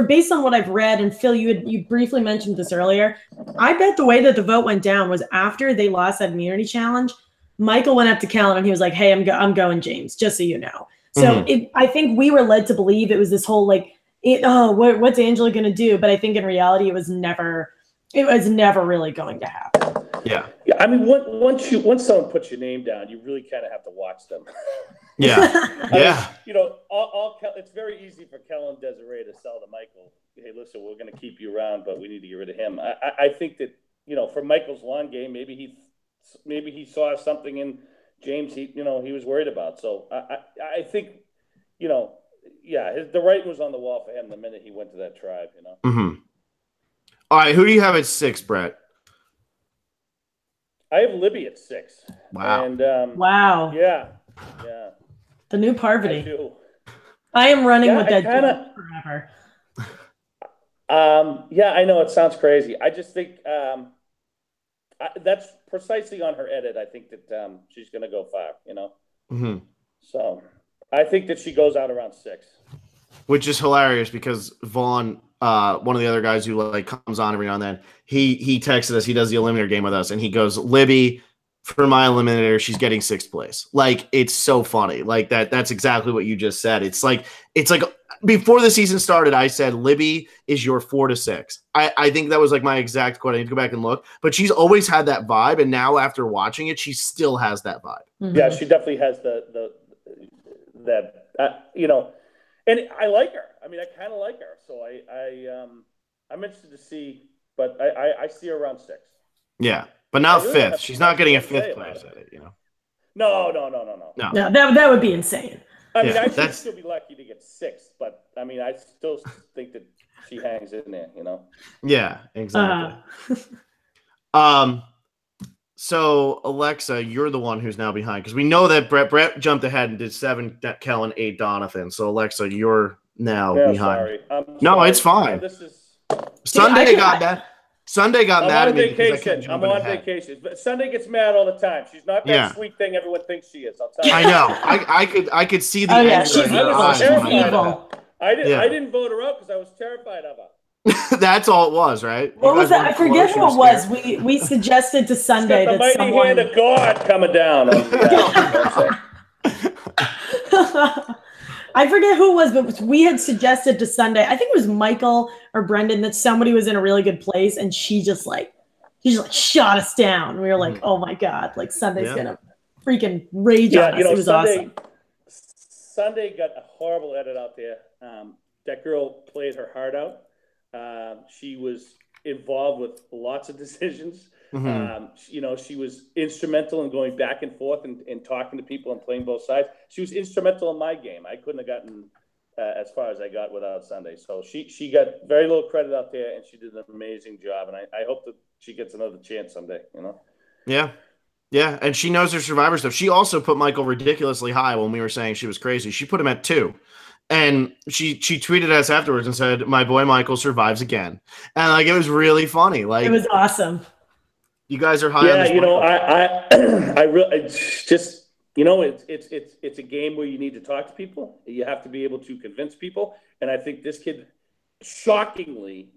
based on what I've read, and Phil, you briefly mentioned this earlier, I bet the way that the vote went down was after they lost that immunity challenge. Michael went up to Kellen and he was like, "Hey, I'm going James, just so you know." So I think we were led to believe it was this whole like, what's Angela going to do? But I think in reality, it was never really going to happen. Yeah. I mean, once someone puts your name down, you really kind of have to watch them. Yeah. Yeah. It's very easy for Kellen and Desiree to sell to Michael, "Hey, listen, we're going to keep you around, but we need to get rid of him." I think that, for Michael's long game, maybe he saw something in James he was worried about. So I think, the writing was on the wall for him the minute he went to that tribe, All right, who do you have at 6, Brett? I have Libby at 6. Wow. And wow. Yeah. The new Parvati. I do. I am running with that forever. I know it sounds crazy. I just think that's precisely on her edit. I think that she's going to go 5, So I think that she goes out around 6. Which is hilarious because Vaughn, one of the other guys who comes on every now and then, he texted us. He does the eliminator game with us, and he goes, "Libby, for my eliminator, she's getting 6th place." Like, it's so funny. Like that's exactly what you just said. It's like before the season started, I said Libby is your 4 to 6. I think that was like my exact quote. I need to go back and look, but she's always had that vibe, and now after watching it, she still has that vibe. Yeah, she definitely has and I like her. I mean, I kind of like her. So I'm interested to see, but I see her around 6. Yeah, but not 5th. She's not getting a 5th place at it, No. No, that would be insane. I mean, I should still be lucky to get 6th, but I mean, I still think that she hangs in there, Yeah, exactly. So Alexa, you're the one who's now behind because we know that Brett jumped ahead and did 7 Kellen, 8 Donathan. So Alexa, you're now Yeah, behind. sorry. No, sorry. it's fine. This is. Sunday got that. Sunday got I'm mad on at me because I kept vacation. I'm jumping on ahead. vacation. But Sunday gets mad all the time. She's not that sweet thing everyone thinks she is. I'll tell you. I know. I could see the anger she's in her evil. eyes. She's when I got evil. I didn't vote her out because I was terrified of her. ahead. That's all it was, right? What was that? I forget who it was. Scared? We suggested to Sunday The that mighty someone. hand of God coming down on the I forget who it was, but we had suggested to Sunday. I think it was Michael or Brendan that somebody was in a really good place, and she just shot us down. We were like, oh my god, like Sunday's gonna freaking rage on us. It was awesome. Sunday got a horrible edit out there. That girl played her heart out. She was involved with lots of decisions. She was instrumental in going back and forth and talking to people and playing both sides. She was instrumental in my game. I couldn't have gotten as far as I got without Sunday. So she got very little credit out there, and she did an amazing job. And I hope that she gets another chance someday, Yeah, and she knows her Survivor stuff. She also put Michael ridiculously high when we were saying she was crazy. She put him at 2. And she tweeted us afterwards and said, "My boy Michael survives again." And it was really funny. It was awesome. You guys are high on this. I really just it's a game where you need to talk to people. You have to be able to convince people. And I think this kid shockingly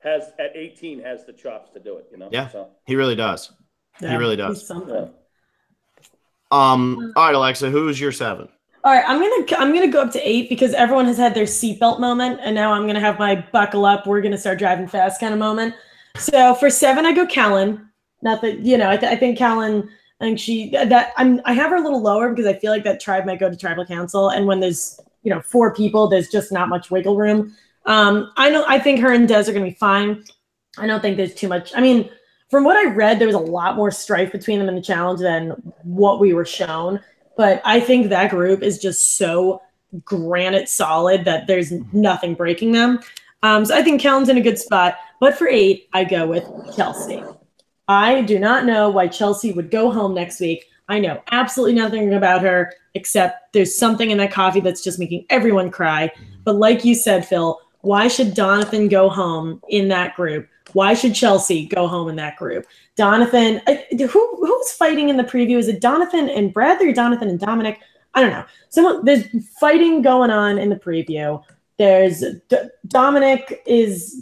at 18 has the chops to do it, Yeah, so. he really does. Yeah, he really does. Yeah. All right, Alexa, who's your 7? All right, I'm gonna go up to 8 because everyone has had their seatbelt moment, and now I'm gonna have my buckle up. We're gonna start driving fast kind of moment. So for 7, I go Kellen. Not that I think Kellen. I think I have her a little lower because I feel like that tribe might go to tribal council, and when there's 4 people, there's just not much wiggle room. I think her and Des are gonna be fine. I don't think there's too much. I mean, from what I read, there was a lot more strife between them in the challenge than what we were shown. But I think that group is just so granite solid that there's nothing breaking them. So I think Kellen's in a good spot. But for 8, I go with Chelsea. I do not know why Chelsea would go home next week. I know absolutely nothing about her except there's something in that coffee that's just making everyone cry. But like you said, Phil, why should Donathan go home in that group? Why should Chelsea go home in that group? Donathan, who's fighting in the preview? Is it Donathan and Bradley or Donathan and Dominic? I don't know. There's fighting going on in the preview. There's Dominic is,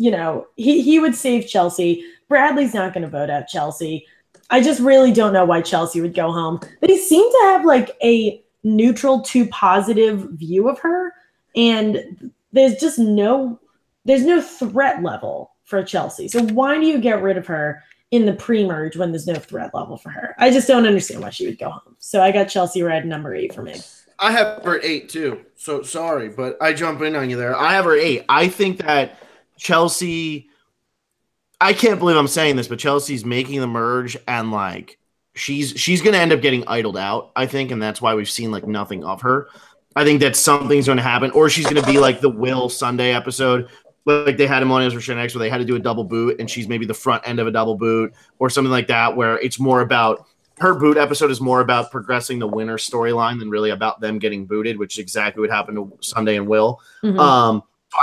he would save Chelsea. Bradley's not going to vote out Chelsea. I just really don't know why Chelsea would go home. They seem to have a neutral to positive view of her. And there's no threat level for Chelsea. So why do you get rid of her in the pre-merge when there's no threat level for her? I just don't understand why she would go home. So I got Chelsea red number 8 for me. I have her at 8 too. So sorry, but I jump in on you there. I have her at 8. I think that Chelsea, I can't believe I'm saying this, but Chelsea's making the merge and she's going to end up getting idled out, I think. And that's why we've seen nothing of her. I think that something's going to happen, or she's going to be like the Will Sunday episode. Like they had him on Ezra X where they had to do a double boot and she's maybe the front end of a double boot or something like that, where it's more about her boot episode is more about progressing the winner storyline than really about them getting booted, which is exactly what happened to Sunday and Will. I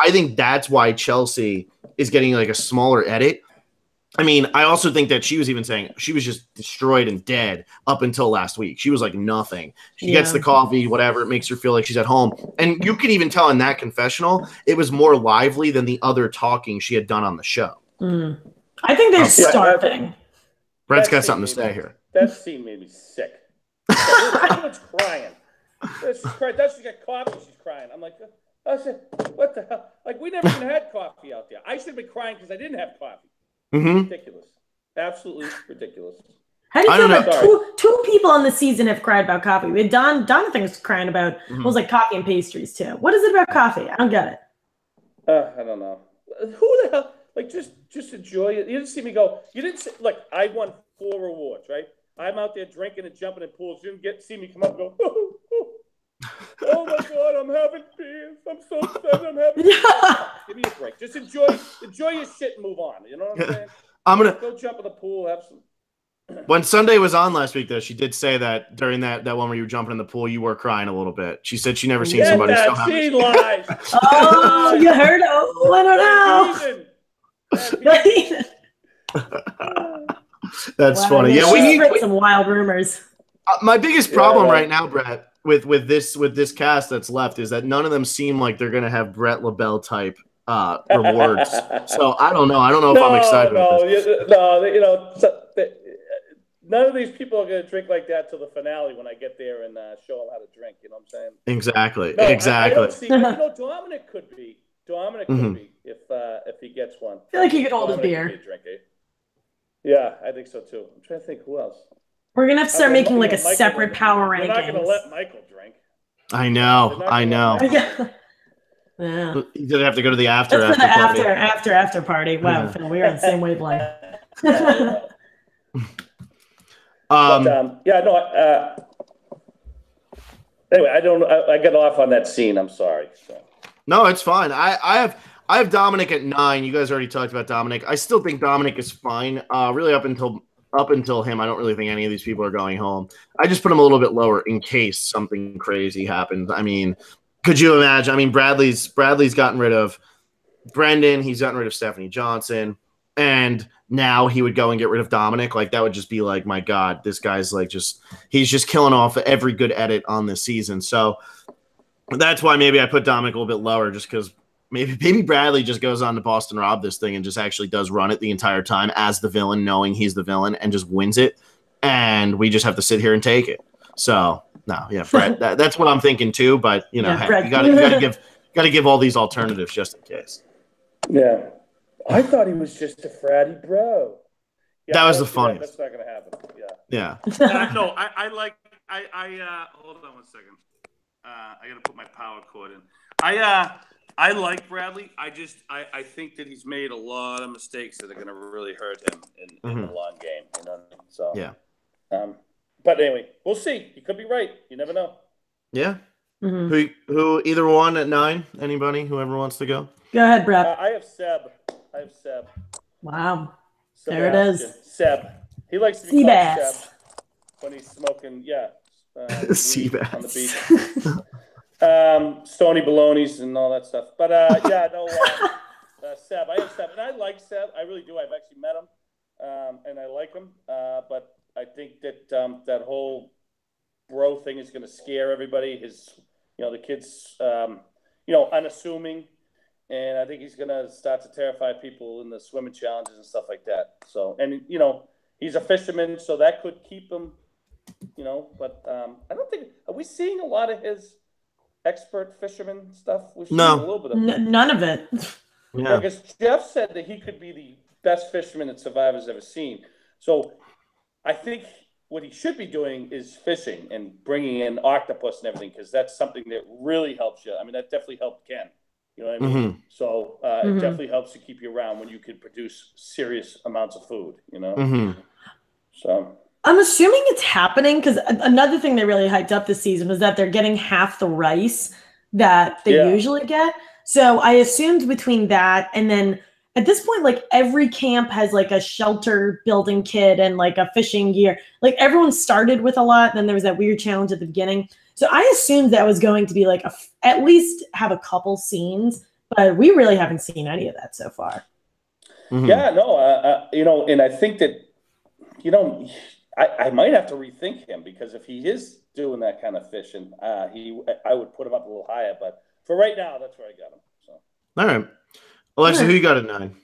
think that's why Chelsea is getting a smaller edit. I mean, I also think that she was even saying she was just destroyed and dead up until last week. She was nothing. She gets the coffee, whatever. It makes her feel like she's at home. And you could even tell in that confessional, it was more lively than the other talking she had done on the show. I think they're starving. Brett's got something to say here. That scene made me sick. Everyone's crying. She's got coffee. She's crying. I'm like, I said, what the hell? We never even had coffee out there. I should have been crying because I didn't have coffee. Ridiculous. Absolutely ridiculous. How do you feel about two people on the season have cried about coffee? Donathan was crying about coffee and pastries too. What is it about coffee? I don't get it. I don't know. Who the hell? Just enjoy it. You didn't see me go. You didn't see, I won 4 rewards, right? I'm out there drinking and jumping in pools. You didn't see me come up and go, oh my God, I'm having beers. I'm so sad I'm having beers. Give me a break. Just enjoy your shit and move on. You know what I'm saying? I'm gonna go jump in the pool, have some. When Sunday was on last week, though, she did say that during that one where you were jumping in the pool, you were crying a little bit. She said she never seen somebody so happy. She lies. Oh, you heard? Oh, I don't know. That's Wow, funny. Yeah, we need some wild rumors. My biggest problem right now, Brett, with this cast that's left is that none of them seem like they're going to have Bret LaBelle type rewards. So I don't know. I don't know if I'm excited about this. None of these people are going to drink like that till the finale when I get there and show them how to drink. You know what I'm saying? Exactly. No, exactly. I don't see. Dominic could be. Dominic could be if he gets one. I feel like he could hold his beer. Yeah, I think so too. I'm trying to think who else. We're gonna have to start making like a separate power rankings. We're not gonna let Michael drink. I know. Yeah. You did have to go to the after party. Wow, Phil, we are on the same wavelength. Anyway, I got off on that scene. I'm sorry. So. No, it's fine. I have Dominic at 9. You guys already talked about Dominic. I still think Dominic is fine. Really, up until him, I don't really think any of these people are going home. I just put him a little bit lower in case something crazy happens. I mean, could you imagine? I mean, Bradley's gotten rid of Brendan. He's gotten rid of Stephanie Johnson, and now he would go and get rid of Dominic. Like, that would just be like, my God, this guy's like he's just killing off every good edit on this season. So that's why maybe I put Dominic a little bit lower, just because maybe Bradley just goes on to Boston Rob this thing and just actually does run it the entire time as the villain, knowing he's the villain, and just wins it. And we just have to sit here and take it. So no, yeah, Brett, that's what I'm thinking too. But you gotta give all these alternatives just in case. Yeah. I thought he was just a fratty bro. Yeah, that was the funniest. That's not gonna happen. Yeah. No, I hold on one second. I gotta put my power cord in. I like Bradley. I think that he's made a lot of mistakes that are gonna really hurt him in the long game. You know what I mean? So yeah. But anyway, we'll see. He could be right. You never know. Yeah. Mm-hmm. Who either one at 9? Anybody? Whoever wants to go. Go ahead, Brett. I have Seb. Wow. Sebastian. There it is. Seb. He likes to be called Seb when he's smoking. Yeah. Seabass. On the beach. Stony balonies and all that stuff. But Seb. I have Seb, and I like Seb. I really do. I've actually met him, and I like him. But I think that that whole bro thing is going to scare everybody. The kid's, unassuming. And I think he's going to start to terrify people in the swimming challenges and stuff like that. So, and, he's a fisherman, so that could keep him, But I don't think – are we seeing a lot of his expert fisherman stuff? We've seen a little bit of it. None of it. Yeah. Because Jeff said that he could be the best fisherman that Survivor's ever seen. So I think what he should be doing is fishing and bringing in octopus and everything, because that's something that really helps you. I mean, that definitely helped Ken. You know what I mean? Mm-hmm. So it definitely helps to keep you around when you can produce serious amounts of food, Mm-hmm. So I'm assuming it's happening, because another thing they really hyped up this season was that they're getting half the rice that they usually get. So I assumed between that and then at this point, like every camp has like a shelter building kit and like a fishing gear. Like everyone started with a lot. Then there was that weird challenge at the beginning. So I assumed that was going to be like at least have a couple scenes, but we really haven't seen any of that so far. Mm-hmm. Yeah, no, and I think that, I might have to rethink him, because if he is doing that kind of fishing, I would put him up a little higher. But for right now, that's where I got him. So. All right. Alexa, who you got at 9?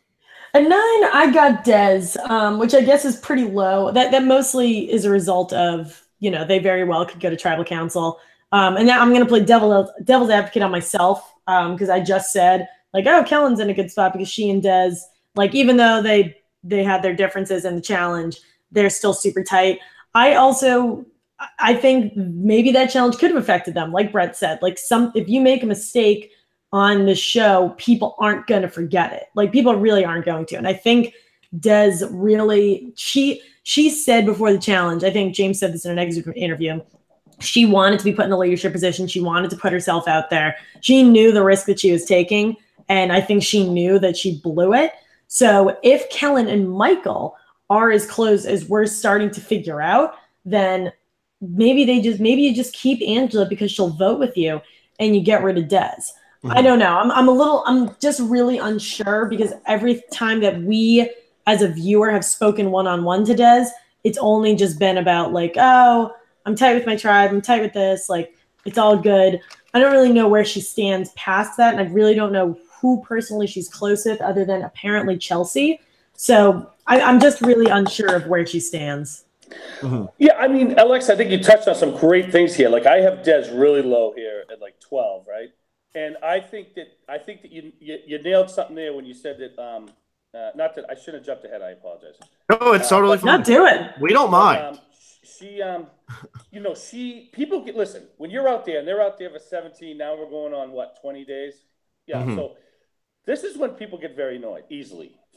At 9, I got Dez, which I guess is pretty low. That mostly is a result of, they very well could go to tribal council. And now I'm going to play devil's advocate on myself, because I just said, like, oh, Kellen's in a good spot because she and Dez, like, even though they had their differences in the challenge, they're still super tight. I think maybe that challenge could have affected them, like Brett said. Like, if you make a mistake on the show, people aren't going to forget it. Like, people really aren't going to. And I think Des really, she said before the challenge, I think James said this in an exit interview, she wanted to be put in a leadership position. She wanted to put herself out there. She knew the risk that she was taking, and I think she knew that she blew it. So if Kellen and Michael are as close as we're starting to figure out, then maybe you just keep Angela because she'll vote with you and you get rid of Des. I don't know. I'm just really unsure because every time that we as a viewer have spoken one-on-one to Des, it's only just been about like, oh, I'm tight with my tribe. I'm tight with this. Like, it's all good. I don't really know where she stands past that. And I really don't know who personally she's close with other than apparently Chelsea. So I'm just really unsure of where she stands. Yeah, I mean, Alex, I think you touched on some great things here. Like, I have Des really low here at like 12, right? And I think that you nailed something there when you said that. Not that I shouldn't have jumped ahead. I apologize. No, it's totally fine. Not do it. We don't mind. People get, listen, when you're out there and they're out there for 17, now we're going on 20 days. Yeah. So this is when people get very annoyed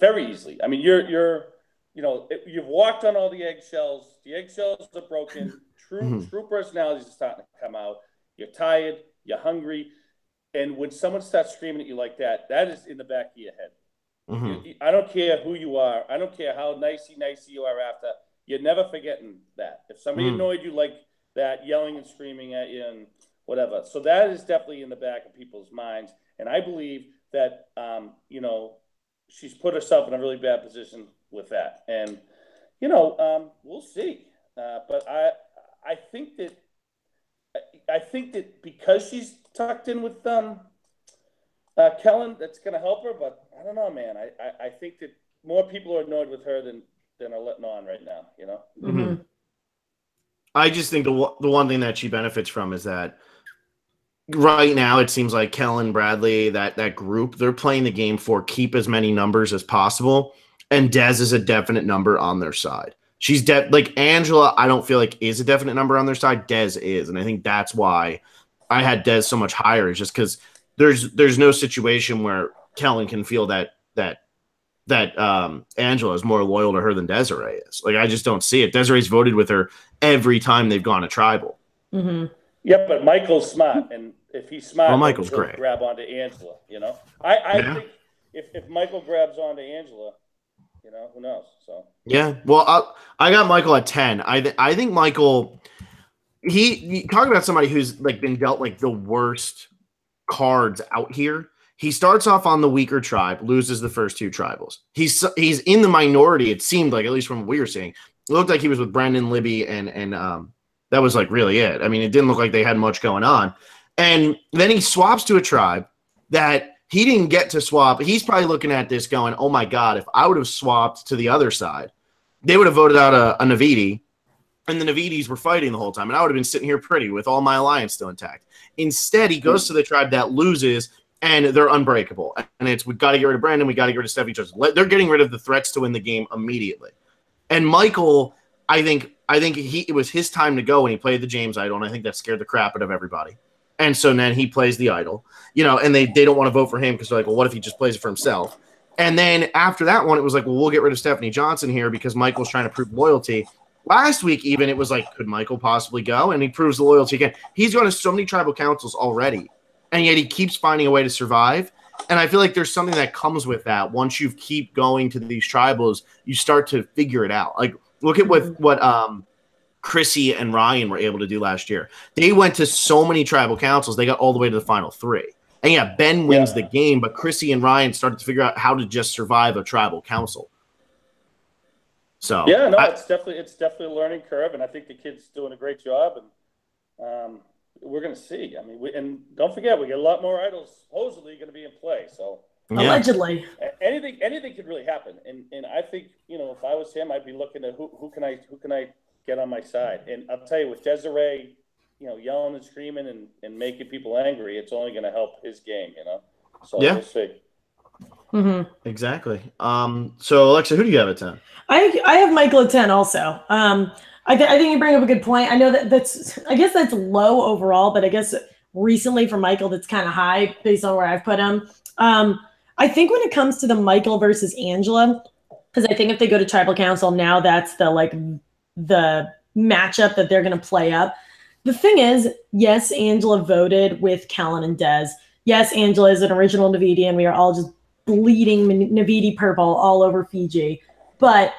very easily. I mean, you've walked on all the eggshells. The eggshells are broken. True personalities are starting to come out. You're tired. You're hungry. And when someone starts screaming at you like that, that is in the back of your head. I don't care who you are. I don't care how nicey you are after. You're never forgetting that. If somebody annoyed you like that, yelling and screaming at you and whatever. So that is definitely in the back of people's minds. And I believe that, she's put herself in a really bad position with that. And, we'll see. But I think that because she's tucked in with Kellen, that's going to help her. But I don't know, man. I think that more people are annoyed with her than are letting on right now, I just think the one thing that she benefits from is that right now it seems like Kellen, Bradley, that group, they're playing the game for keep as many numbers as possible, and Des is a definite number on their side. She's like Angela, I don't feel like is a definite number on their side. Des is, and I think that's why I had Des so much higher, is just because there's no situation where Kellen can feel that Angela is more loyal to her than Desiree is. Like, I just don't see it. Desiree's voted with her every time they've gone to tribal. Yeah, but Michael's smart, and if he's smart, Michael's he'll great. Grab onto Angela. I think if Michael grabs onto Angela, who knows? So yeah, well, I got Michael at 10. I think Michael. He talking about somebody who's like been dealt like the worst cards out here. He starts off on the weaker tribe, loses the first two tribals. He's in the minority. It seemed like, at least from what we were seeing, it looked like he was with Brendan, Libby, and that was like really it. I mean, it didn't look like they had much going on. And then he swaps to a tribe that he didn't get to swap. He's probably looking at this going, oh my God, if I would have swapped to the other side, they would have voted out a Navidi, and the Navidis were fighting the whole time, and I would have been sitting here pretty with all my alliance still intact. Instead, he goes to the tribe that loses, and they're unbreakable. And it's, we got to get rid of Brandon, we got to get rid of Stephanie Jones. They're getting rid of the threats to win the game immediately. And Michael, I think it was his time to go when he played the James Idol, and I think that scared the crap out of everybody. And so then he plays the Idol, and they don't want to vote for him because they're like, well, what if he just plays it for himself? And then after that one, it was like, well, we'll get rid of Stephanie Johnson here because Michael's trying to prove loyalty. Last week, even, it was like, could Michael possibly go? And he proves the loyalty again. He's gone to so many tribal councils already, and yet he keeps finding a way to survive. And I feel like there's something that comes with that. Once you keep going to these tribals, you start to figure it out. Like, look at what Chrissy and Ryan were able to do last year. They went to so many tribal councils. They got all the way to the final three. And yeah, Ben wins the game, but Chrissy and Ryan started to figure out how to just survive a tribal council. So yeah, no, it's definitely a learning curve, and I think the kid's doing a great job, and we're going to see. I mean, and don't forget, we get a lot more idols supposedly going to be in play. So allegedly, anything could really happen. And I think if I was him, I'd be looking at who can I get on my side. And I'll tell you, with Desiree, yelling and screaming and making people angry, it's only going to help his game. So we'll see. Exactly. So Alexa, who do you have at 10? I have Michael at 10 also. I think you bring up a good point. I know that's low overall, but I guess recently for Michael, that's kind of high based on where I've put him. I think when it comes to the Michael versus Angela, because I think if they go to tribal council now, that's the matchup that they're going to play up. The thing is, yes, Angela voted with Kellen and Des. Yes, Angela is an original Navidi, and we are all just bleeding Navidi purple all over Fiji. But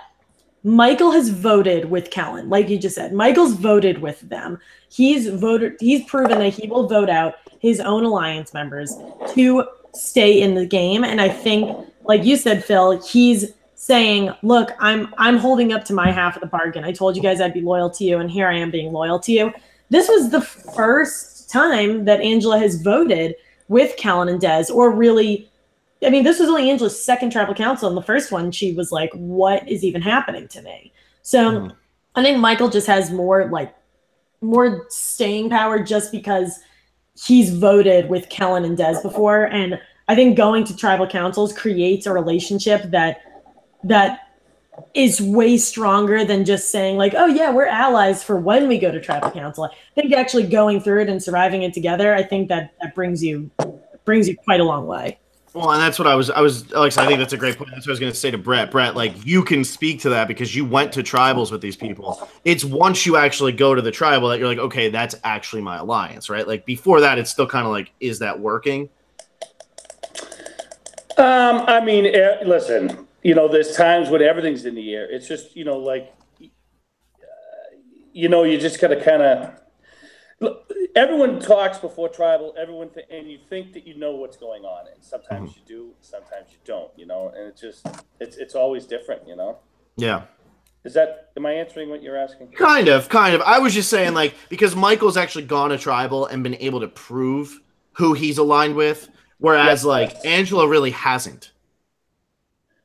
Michael has voted with Kellen, like you just said. Michael's voted with them. He's proven that he will vote out his own alliance members to stay in the game. And I think, like you said, Phil, he's saying, look, I'm holding up to my half of the bargain. I told you guys I'd be loyal to you, and here I am being loyal to you. This was the first time that Angela has voted with Kellen and Des, or really, I mean, this was only Angela's second tribal council, and the first one, she was like, what is even happening to me? So I think Michael just has more staying power just because he's voted with Kellen and Des before. And I think going to tribal councils creates a relationship that is way stronger than just saying like, oh yeah, we're allies for when we go to tribal council. I think actually going through it and surviving it together, I think that brings you quite a long way. Well, and that's what I was Alex, I think that's a great point. That's what I was going to say to Bret. Bret, like, you can speak to that because you went to tribals with these people. It's once you actually go to the tribal that you're like, okay, that's actually my alliance, right? Like, before that, it's still kind of like, is that working? I mean, listen, there's times when everything's in the air. It's just, you just got to kind of, everyone talks before tribal, and you think that you know what's going on. And sometimes you do, sometimes you don't, and it's always different, Yeah. Am I answering what you're asking? Kind of. I was just saying, like, because Michael's actually gone to tribal and been able to prove who he's aligned with, whereas, Angela really hasn't.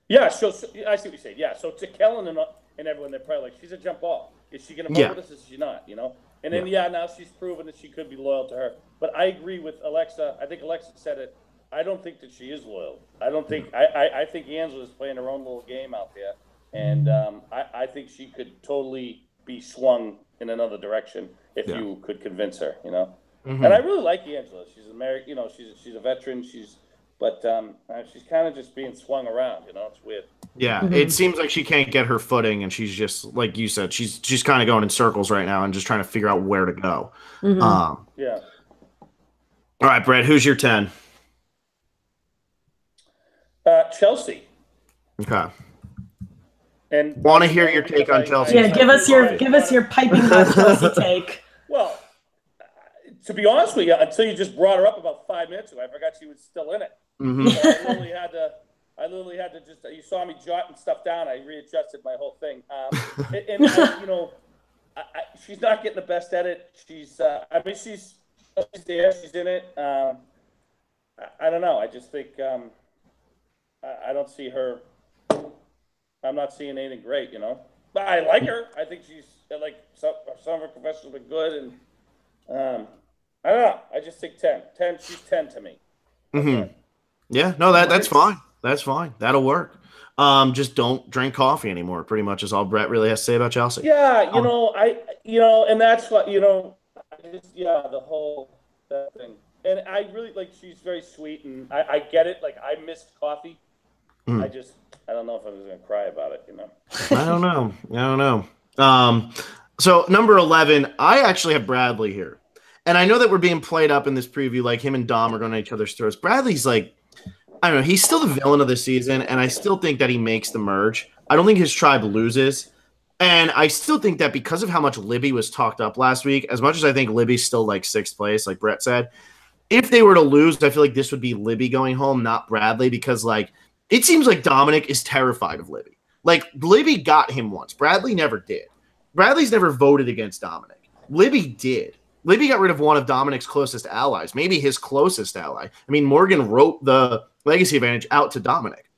Yeah, so I see what you're saying. Yeah, so to Kellen and everyone, they're probably like, she's a jump ball. Is she going to vote with us? Is she not, And then, now she's proven that she could be loyal to her. But I agree with Alexa. I think Alexa said it. I don't think that she is loyal. I don't think – I think Angela's playing her own little game out there. And I think she could totally be swung in another direction if you could convince her, And I really like Angela. She's American, she's a veteran. But she's kind of just being swung around, It's weird. Yeah, It seems like she can't get her footing, and she's just, like you said, she's kind of going in circles right now and just trying to figure out where to go. Yeah. All right, Brett, who's your 10? Chelsea. Okay. And want to hear your take on Chelsea? Yeah, give us your piping hot Chelsea take. Well, to be honest with you, until you just brought her up about 5 minutes ago, I forgot she was still in it. So I literally had to just, you saw me jotting stuff down. I readjusted my whole thing. She's not getting the best at it. She's there. She's in it. I don't know. I just think I don't see her. I'm not seeing anything great, But I like her. I think she's like some of her professionals are good, and I don't know. I just think 10. She's 10 to me. Yeah, no, that's fine. That's fine. That'll work. Just don't drink coffee anymore. Pretty much is all Brett really has to say about Chelsea. Yeah, and that's what the whole that thing. And I really she's very sweet, and I get it. Like, I missed coffee. I don't know if I was going to cry about it. I don't know. So number 11, I actually have Bradley here. And I know that we're being played up in this preview, like him and Dom are going at each other's throats. Bradley's like, I don't know, he's still the villain of the season, and I still think that he makes the merge. I don't think his tribe loses. And I still think that because of how much Libby was talked up last week, as much as I think Libby's still like 6th place, like Brett said, if they were to lose, I feel like this would be Libby going home, not Bradley, because it seems like Dominic is terrified of Libby. Like, Libby got him once. Bradley never did. Bradley's never voted against Dominic. Libby did. Libby got rid of one of Dominic's closest allies, maybe his closest ally. I mean, Morgan wrote the legacy advantage out to Dominic.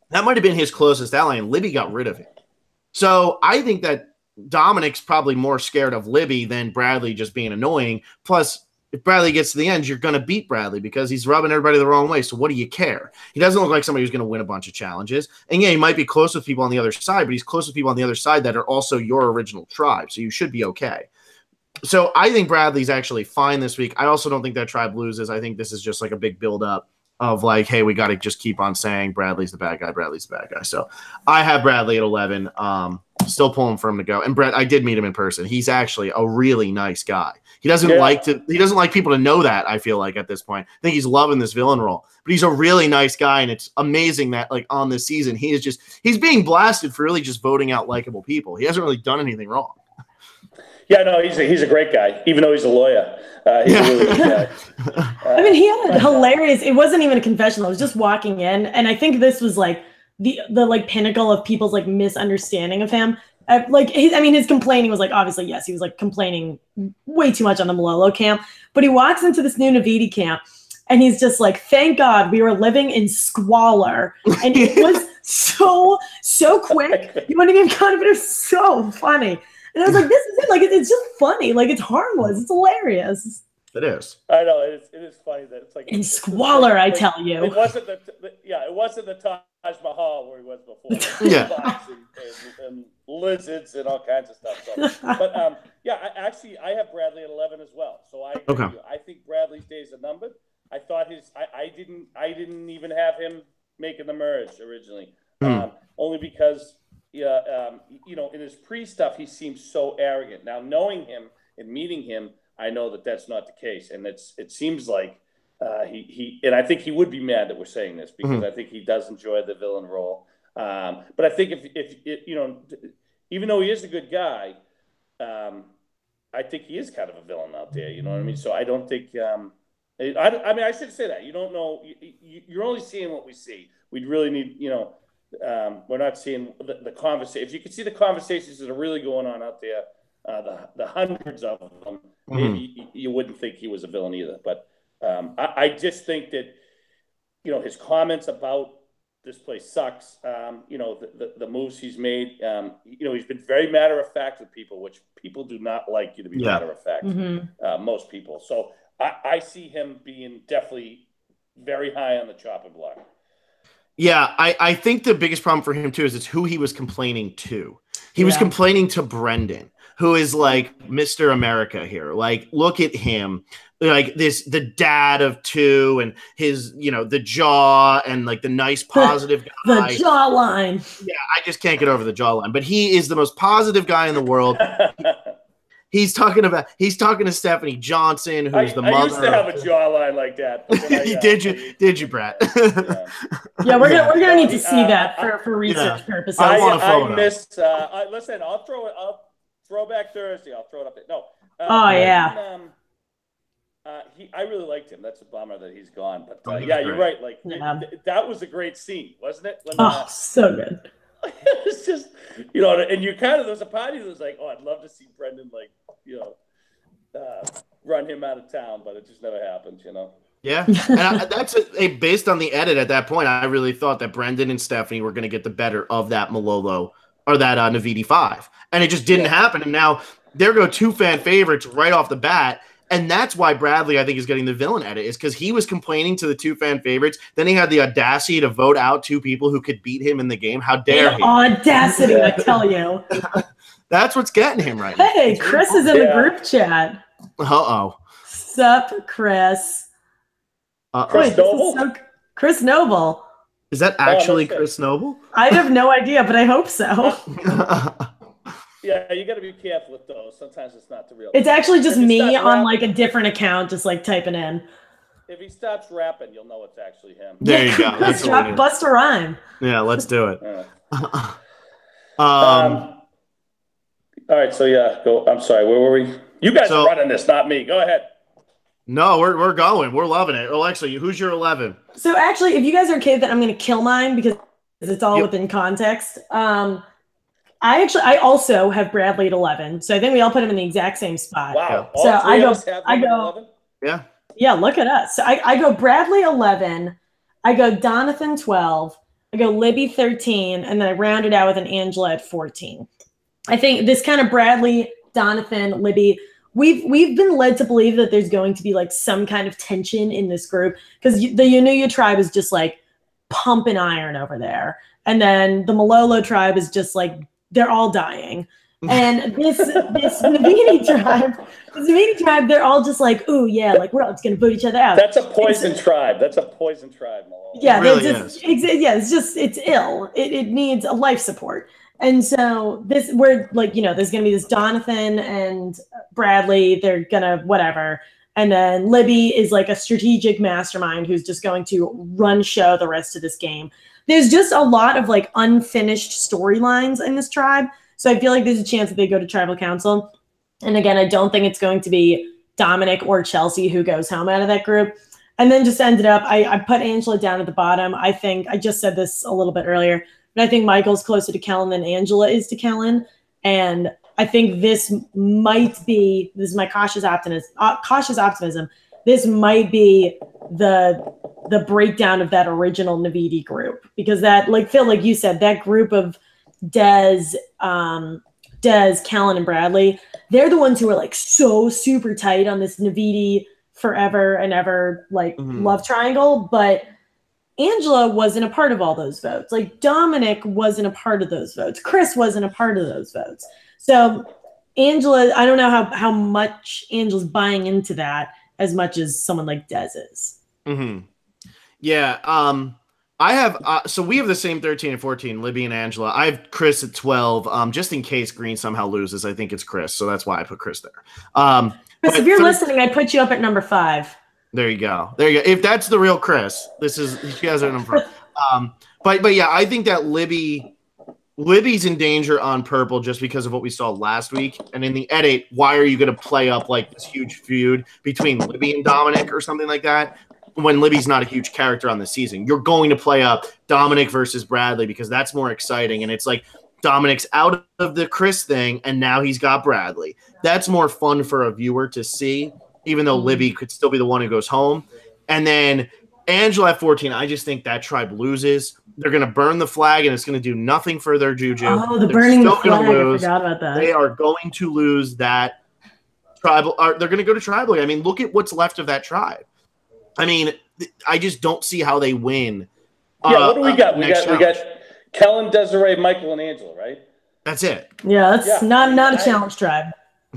That might have been his closest ally, and Libby got rid of him. So I think that Dominic's probably more scared of Libby than Bradley just being annoying. Plus, if Bradley gets to the end, you're going to beat Bradley because he's rubbing everybody the wrong way. So what do you care? He doesn't look like somebody who's going to win a bunch of challenges. And yeah, he might be close with people on the other side, but he's close with people on the other side that are also your original tribe. So you should be okay. So I think Bradley's actually fine this week. I also don't think that tribe loses. I think this is just like a big build-up of like, hey, we got to just keep on saying Bradley's the bad guy, Bradley's the bad guy. So I have Bradley at 11. Still pulling for him to go. And Bret, I did meet him in person. He's actually a really nice guy. He doesn't like people to know that, I feel like, at this point. I think he's loving this villain role. But he's a really nice guy, and it's amazing that, like, on this season, he's being blasted for really just voting out likable people. He hasn't really done anything wrong. Yeah, no, he's a great guy, even though he's a lawyer. He's a really good guy. I mean, he had a hilarious, it wasn't even a confessional. It was just walking in, and I think this was, like, the like pinnacle of people's, like, misunderstanding of him. His complaining was, like, obviously, yes, he was, like, complaining way too much on the Malolo camp, but he walks into this new Navidi camp, and he's just like, thank God we were living in squalor. And it was so quick. You wouldn't even kind of, it was so funny. And I was like, this is it. Like, it's just funny. Like, it's harmless. It's hilarious. It is. I know. It is funny that it's like in squalor, I tell you. It wasn't it wasn't the Taj Mahal where he was before. Yeah. And lizards and all kinds of stuff. So, but I have Bradley at 11 as well. So I think Bradley's days are numbered. I thought I didn't even have him making the merge originally, only because in his pre-stuff he seems so arrogant. Now knowing him and meeting him, I know that that's not the case, and it seems like he and I think he would be mad that we're saying this because I think he does enjoy the villain role. But I think if even though he is a good guy, I think he is kind of a villain out there. You know what I mean? So I don't think. I should say that you don't know. You're only seeing what we see. We'd really need. We're not seeing the conversation. If you could see the conversations that are really going on out there, the hundreds of them, maybe you wouldn't think he was a villain either. But I just think that his comments about this place sucks. The moves he's made. He's been very matter of fact with people, which people do not like you to be matter of fact. Most people. So I see him being definitely very high on the chopping block. Yeah, I think the biggest problem for him too is it's who he was complaining to. He was complaining to Brendan, who is like Mr. America here. Like, look at him, like the dad of two, and his, the jaw, and like the nice positive guy. The jawline. Yeah, I just can't get over the jawline. But he is the most positive guy in the world. He's talking to Stephanie Johnson, who's the mother. I used to have a jawline like that. Did you, Brett? Yeah, we're gonna need to see that for research purposes. I missed. Listen, I'll throw it up. Throwback Thursday. I'll throw it up there. No. I really liked him. That's a bummer that he's gone. But you're right. Like that was a great scene, wasn't it? So good. It's just, and you kind of, there's a party that was like, oh, I'd love to see Brendan, run him out of town, but it just never happened, Yeah, and that's based on the edit at that point. I really thought that Brendan and Stephanie were going to get the better of that Malolo or that Navidi 5, and it just didn't happen. And now there go two fan favorites right off the bat. And that's why Bradley, I think, is getting the villain edit, is because he was complaining to the two fan favorites. Then he had the audacity to vote out two people who could beat him in the game. How dare he? Audacity, I tell you. That's what's getting him right now. Hey, Chris is in the group chat. Uh-oh. Sup, Chris? Chris Noble? Chris Noble. Is that actually Chris Noble? I have no idea, but I hope so. Yeah, you got to be careful with those. Sometimes it's not the real. It's actually just me on like a different account, just like typing in. If he stops rapping, you'll know it's actually him. There you go. Let's drop Bust a Rhyme. Yeah, let's do it. All right, so go. I'm sorry, where were we? You guys are running this, not me. Go ahead. No, we're going. We're loving it. Alexa, who's your 11? So actually, if you guys are okay with that, I'm going to kill mine because it's all within context. I also have Bradley at 11, so I think we all put him in the exact same spot. Wow! So I go. 11? Yeah. Look at us. So I go Bradley 11, I go Donathan 12, I go Libby 13, and then I round it out with an Angela at 14. I think this kind of Bradley, Donathan, Libby. We've been led to believe that there's going to be like some kind of tension in this group because the Unuya tribe is just like pumping iron over there, and then the Malolo tribe is just like. They're all dying. And this Navidi tribe, they're all just like, ooh, yeah, like we're all just going to boot each other out. That's a poison tribe. Malone. Yeah, it really is. It's ill. It needs a life support. And so there's going to be this Jonathan and Bradley. They're going to whatever. And then Libby is like a strategic mastermind who's just going to run show the rest of this game. There's just a lot of like unfinished storylines in this tribe. So I feel like there's a chance that they go to tribal council. And again, I don't think it's going to be Dominic or Chelsea who goes home out of that group. And then just ended up, I put Angela down at the bottom. I think I just said this a little bit earlier, but I think Michael's closer to Kellen than Angela is to Kellen. And I think this is my cautious optimism. This might be the breakdown of that original Navidi group, because that, like Phil, like you said, that group of Des, Kellen, and Bradley, they're the ones who are like so super tight on this Navidi forever and ever love triangle. But Angela wasn't a part of all those votes. Like Dominic wasn't a part of those votes. Chris wasn't a part of those votes. So Angela, I don't know how much Angela's buying into that as much as someone like Des is. Mm-hmm. Yeah. I have, so we have the same 13 and 14, Libby and Angela. I have Chris at 12. Just in case Green somehow loses, I think it's Chris. So that's why I put Chris there. Chris, if you're listening, I'd put you up at number 5. There you go. If that's the real Chris, you guys are number 5. But yeah, I think that Libby's in danger on purple just because of what we saw last week. And in the edit, why are you going to play up like this huge feud between Libby and Dominic or something like that when Libby's not a huge character on the season? You're going to play up Dominic versus Bradley because that's more exciting. And it's like Dominic's out of the Chris thing, and now he's got Bradley. That's more fun for a viewer to see, even though Libby could still be the one who goes home. And then Angela at 14, I just think that tribe loses. They're going to burn the flag, and it's going to do nothing for their juju. Oh, the burning the flag. I forgot about that. They are going to lose that tribal. They're going to go to tribal. I mean, look at what's left of that tribe. I mean, I just don't see how they win. What do we got? We got Kellen, Desiree, Michael, and Angela, right? That's it. Yeah, that's not a challenge tribe.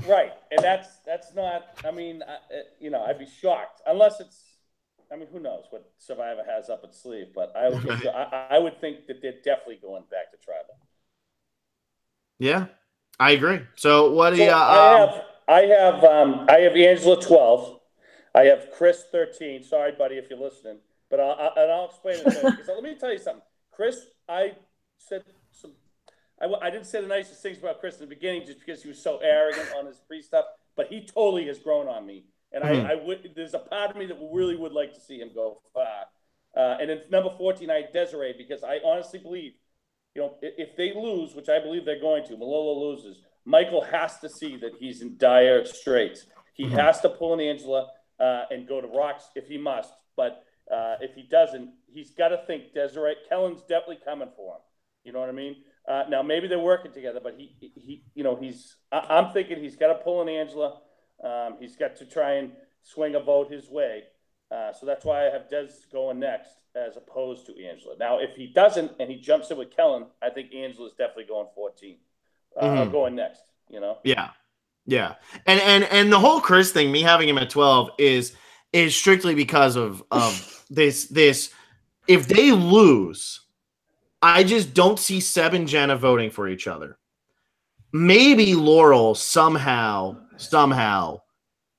Right, and that's not. I mean, I'd be shocked unless it's. I mean, who knows what Survivor has up its sleeve? But I would think that they're definitely going back to tribal. Yeah, I agree. So what do you? I have Angela 12. I have Chris 13. Sorry, buddy, if you're listening, but I'll explain it. Because let me tell you something, Chris. I didn't say the nicest things about Chris in the beginning just because he was so arrogant on his pre-stuff, but he totally has grown on me. And there's a part of me that really would like to see him go far. And then number 14, I had Desiree, because I honestly believe, if they lose, which I believe they're going to, Malolo loses, Michael has to see that he's in dire straits. He has to pull an Angela and go to Rocks if he must. But if he doesn't, he's got to think Desiree. Kellen's definitely coming for him. You know what I mean? Now maybe they're working together, but I'm thinking he's got to pull an Angela. He's got to try and swing a vote his way. So that's why I have Des going next as opposed to Angela. Now, if he doesn't and he jumps in with Kellen, I think Angela's definitely going 14. Going next, Yeah. Yeah. And the whole Chris thing, me having him at 12 is strictly because of this. If they lose, I just don't see Seb and Jenna voting for each other. Maybe Laurel somehow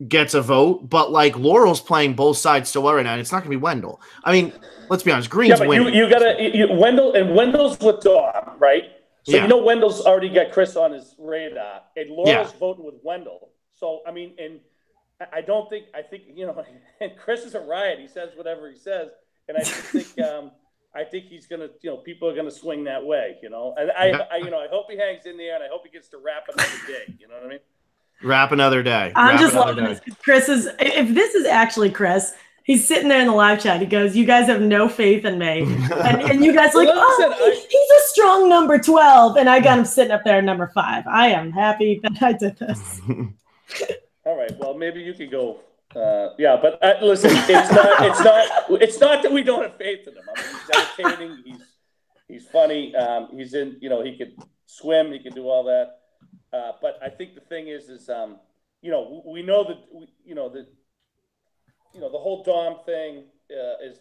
gets a vote, but like Laurel's playing both sides so well right now, and it's not going to be Wendell. I mean, let's be honest, Green's winning. You got to Wendell's with Dom, right? So Wendell's already got Chris on his radar, and Laurel's voting with Wendell. So I mean, and I think and Chris is a riot. He says whatever he says, and I just think I think he's gonna, people are gonna swing that way, and I hope he hangs in there, and I hope he gets to wrap another day. You know what I mean? Wrap another day. I'm just loving this. Chris is. If this is actually Chris, he's sitting there in the live chat. He goes, "You guys have no faith in me," and you guys are like, he's a strong number 12, and I got him sitting up there at number 5. I am happy that I did this. All right. Well, maybe you could go. But listen, it's not that we don't have faith in him. I mean, he's entertaining. He's funny. He's in. He could swim. He can do all that. But I think the thing is we know that the whole Dom thing is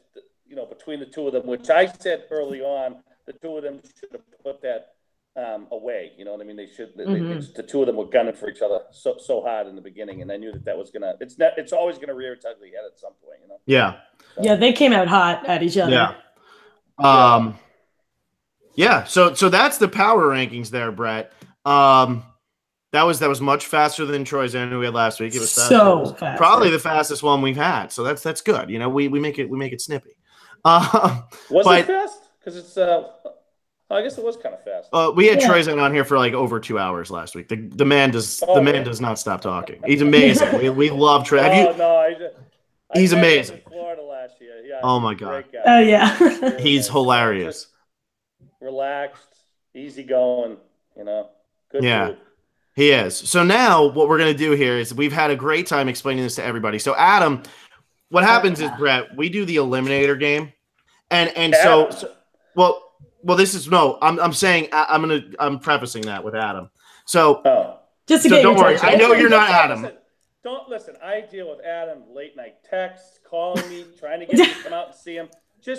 between the two of them, which I said early on, the two of them should have put that away. You know what I mean? They should. Mm-hmm. The two of them were gunning for each other so hard in the beginning, and I knew that was gonna. It's always gonna rear its ugly head at some point. You know. Yeah. So. Yeah, they came out hot at each other. Yeah. Yeah. So that's the power rankings there, Brett. That was much faster than Troy's end we had last week. It was so fast. Probably the fastest one we've had. So that's good. You know, we make it snippy. Was it fast? Because it's I guess it was kind of fast. We had Troy's on here for like over 2 hours last week. The man does does not stop talking. He's amazing. we love Troy. He's amazing. In Florida last year. Yeah. Oh my God. Oh yeah. He's hilarious. Relaxed, easygoing. You know. Good. Yeah. Food. He is. So now what we're going to do here is we've had a great time explaining this to everybody. So Adam, what happens is, Brett, we do the eliminator game. And so this is I'm saying I'm prefacing that with Adam. So just to get don't worry. attention. I know you're not Adam. Don't listen. I deal with Adam late night texts, calling me, trying to get me to come out and see him. Can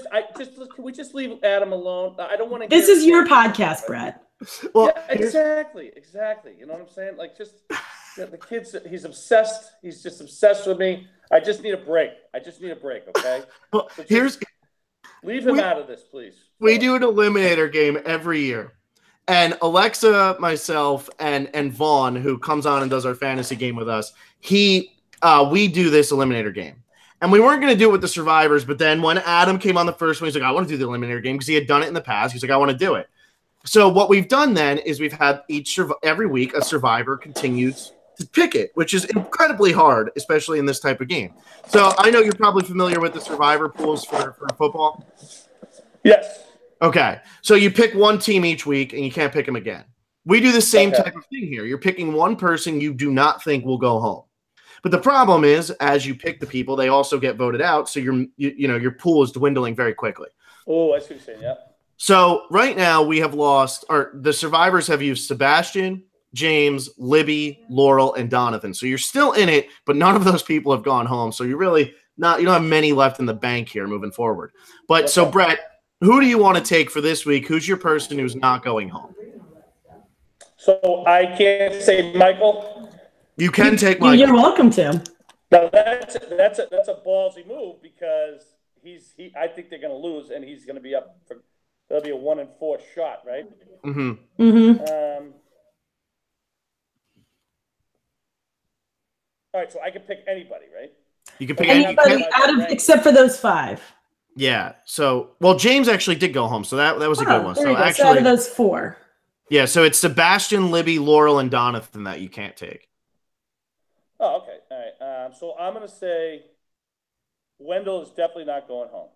we just leave Adam alone? I don't want to. This is your podcast, Brett. Well, yeah, exactly. You know what I'm saying? Like, just the kid's. He's obsessed. He's just obsessed with me. I just need a break. Okay. Well, so leave him out of this, please. We do an eliminator game every year, and Alexa, myself, and Vaughn, who comes on and does our fantasy game with us, we do this eliminator game. And we weren't going to do it with the survivors, but then when Adam came on the first one, he's like, I want to do the eliminator game because he had done it in the past. He's like, I want to do it. So what we've done then is we've had every week a survivor continues to pick it, which is incredibly hard, especially in this type of game. So I know you're probably familiar with the survivor pools for football. Yes. Okay. So you pick one team each week and you can't pick them again. We do the same type of thing here. You're picking one person you do not think will go home. But the problem is, as you pick the people, they also get voted out. So your pool is dwindling very quickly. Oh, I see what you're saying. Yeah. So right now we have the survivors have used Sebastian, James, Libby, Laurel, and Donovan. So you're still in it, but none of those people have gone home. So you're really you don't have many left in the bank here moving forward. But so Brett, who do you want to take for this week? Who's your person who's not going home? So I can't say Michael. You can take Michael. You're welcome to. Now that's a ballsy move because I think they're going to lose and he's going to be up for. That'll be a 1-4 shot, right? Mm-hmm. Mm-hmm. All right, so I can pick anybody, right? You can pick anybody except for those 5. Yeah. So, James actually did go home, so that was a good one. So actually, out of those 4. Yeah. So it's Sebastian, Libby, Laurel, and Donovan that you can't take. Oh, okay. All right. So I'm going to say Wendell is definitely not going home.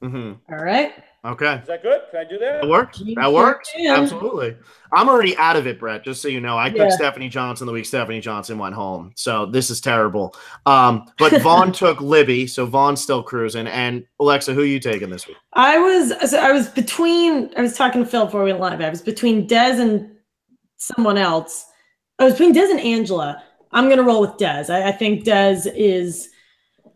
Mm-hmm. All right. Okay. Is that good? Can I do that? That works. Absolutely. I'm already out of it, Brett, just so you know. I picked Stephanie Johnson the week Stephanie Johnson went home. So this is terrible. But Vaughn took Libby, so Vaughn's still cruising. And Alexa, who are you taking this week? I was talking to Phil before we went live. I was between Des and someone else. I was between Des and Angela. I'm going to roll with Des. I think Des is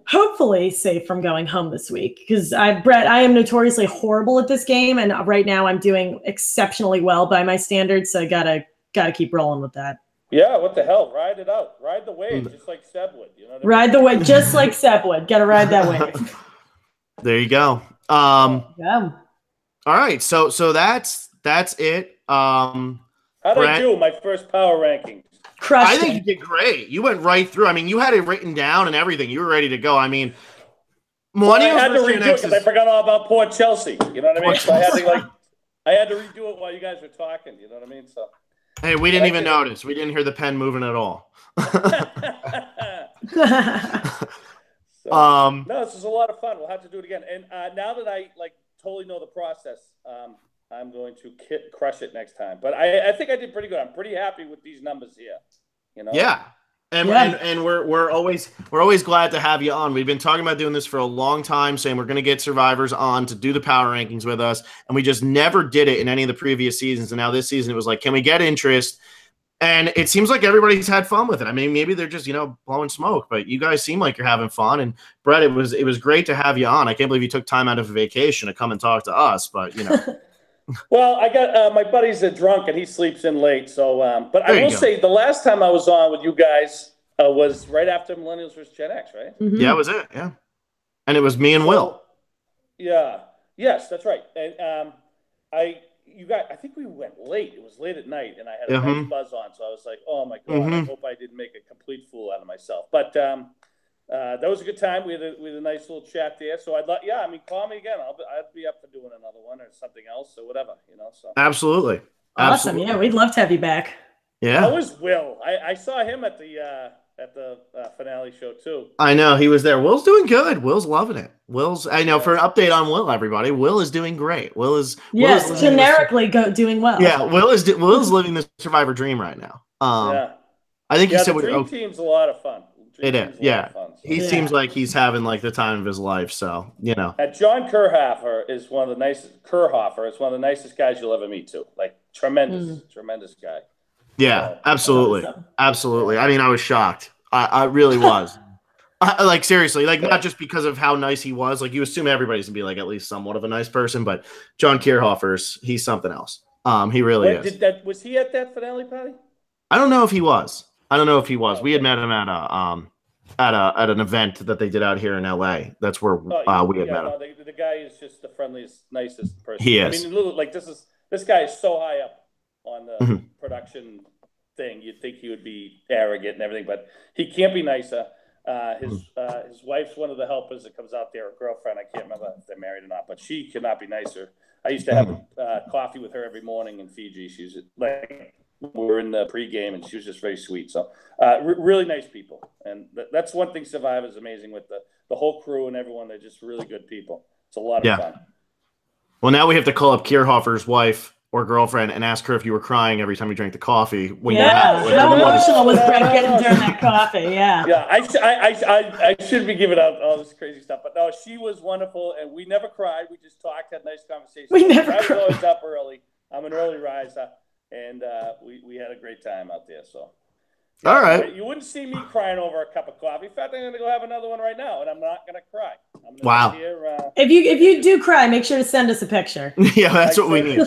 hopefully safe from going home this week because Brett, I am notoriously horrible at this game, and right now I'm doing exceptionally well by my standards. So I gotta keep rolling with that. Yeah, what the hell? Ride it out. Ride the wave, just like Seb would. You know what I mean? Ride the wave, just like Seb would. Gotta ride that wave. There you go. Yeah. All right, so that's it. How did I do my first power rankings? I think you did great. You went right through. I mean, you had it written down and everything. You were ready to go. I mean, I had to redo it because I forgot all about poor Chelsea. You know what I mean? So I had to redo it while you guys were talking. You know what I mean? So hey, we didn't even notice. We didn't hear the pen moving at all. No, this is a lot of fun. We'll have to do it again. And now that I totally know the process, I'm going to crush it next time. But I think I did pretty good. I'm pretty happy with these numbers here. You know? Yeah. And we're always glad to have you on. We've been talking about doing this for a long time, saying we're going to get survivors on to do the power rankings with us, and we just never did it in any of the previous seasons. And now this season it was like, can we get interest? And it seems like everybody's had fun with it. I mean, maybe they're just, blowing smoke, but you guys seem like you're having fun. And Brett, it was great to have you on. I can't believe you took time out of a vacation to come and talk to us, but Well, I got my buddy's a drunk and he sleeps in late. So, but I will say the last time I was on with you guys was right after Millennials vs. Gen X, right? Mm-hmm. Yeah, it was it. Yeah, and it was me and Will. Yeah. Yes, that's right. And I think we went late. It was late at night, and I had a nice buzz on. So I was like, "Oh my god, I hope I didn't make a complete fool out of myself." But that was a good time. We had a nice little chat there. So call me again. I'd be up for doing another one or something else or whatever, So Absolutely. Awesome. Yeah, we'd love to have you back. Yeah. How was Will? I saw him at the finale show too. I know he was there. Will's doing good. Will's loving it. I know for an update on Will, everybody, Will is doing great. Will is generically doing well. Yeah, Will's living the Survivor dream right now. I think he said the Dream Team's a lot of fun. It is, yeah. He seems like he's having like the time of his life. So John Kerhofer is one of the nicest guys you'll ever meet too. Like tremendous guy. Yeah, absolutely. Absolutely. I mean, I was shocked. I really was. Like, seriously, like, not just because of how nice he was. Like, you assume everybody's going to be, like, at least somewhat of a nice person. But John Kierhofer's, he's something else. He really is. Was he at that finale party? I don't know if he was. We had met him at an event that they did out here in LA. That's where we had met him. The guy is just the friendliest, nicest person. He is. I mean, like, this guy is so high up on the production thing. You'd think he would be arrogant and everything, but he can't be nicer. His wife's one of the helpers that comes out there, a girlfriend. I can't remember if they're married or not, but she could not be nicer. I used to have coffee with her every morning in Fiji. She was like, we were in the pregame, and she was just very sweet. So really nice people, and that's one thing Survivor is amazing with the whole crew and everyone. They're just really good people. It's a lot of fun. Well, now we have to call up Kierhofer's wife or girlfriend and ask her if you were crying every time you drank the coffee. When how emotional was Brett getting during that coffee? Yeah. Yeah, I should be giving out all this crazy stuff, but no, she was wonderful, and we never cried. We just talked, had nice conversations. I was always up early. I'm an early riser, and we had a great time out there. So. Yeah, all right. You wouldn't see me crying over a cup of coffee. In fact, I'm going to go have another one right now, and I'm not going to cry. Wow. If you do cry, make sure to send us a picture. Yeah, that's what we need.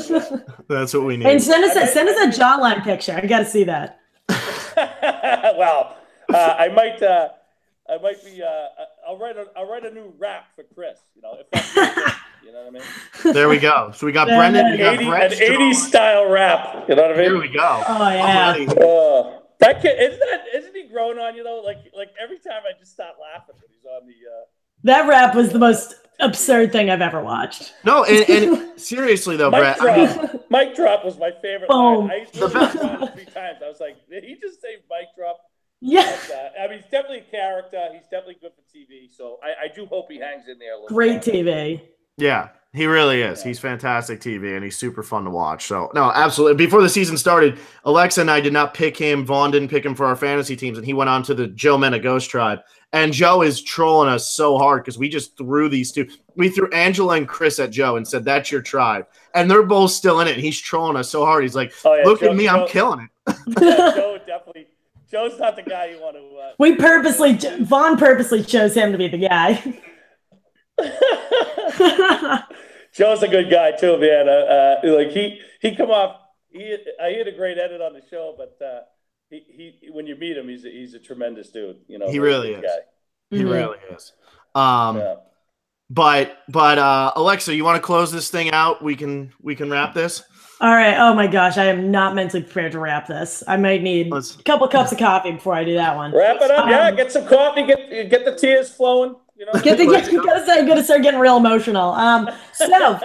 That's what we need. And send us a jawline picture. I got to see that. Well, I might be. I'll write a new rap for Chris. You know what I mean? There we go. So we got Brendan. We got an 80s style rap. You know what I mean? Here we go. Oh yeah. That kid isn't he growing on you though? Like every time I just start laughing when he's on the. That rap was the most absurd thing I've ever watched. No, and seriously though, Brett. Mic drop was my favorite. Boom. I listened to it 3 times. I was like, did he just say mic drop? Yeah. I mean, he's definitely a character. He's definitely good for TV. So I do hope he hangs in there a little. Great TV. Yeah, he really is. He's fantastic TV, and he's super fun to watch. So, no, absolutely. Before the season started, Alexa and I did not pick him. Vaughn didn't pick him for our fantasy teams, and he went on to the Joe Mena Ghost Tribe. And Joe is trolling us so hard because we just threw these two. We threw Angela and Chris at Joe and said, that's your tribe. And they're both still in it. And he's trolling us so hard. He's like, look at me, I'm killing it. Joe's not the guy you want to. Vaughn purposely chose him to be the guy. Joe's a good guy too, man. Like he come off. I had a great edit on the show, but he when you meet him, he's a tremendous dude. You know, he really is. Guy. He really is. But Alexa, you want to close this thing out? We can wrap this. All right. Oh my gosh, I am not mentally prepared to wrap this. I might need a couple cups of coffee before I do that one. Wrap it up. Get some coffee. Get the tears flowing. You know, you gotta start getting real emotional. So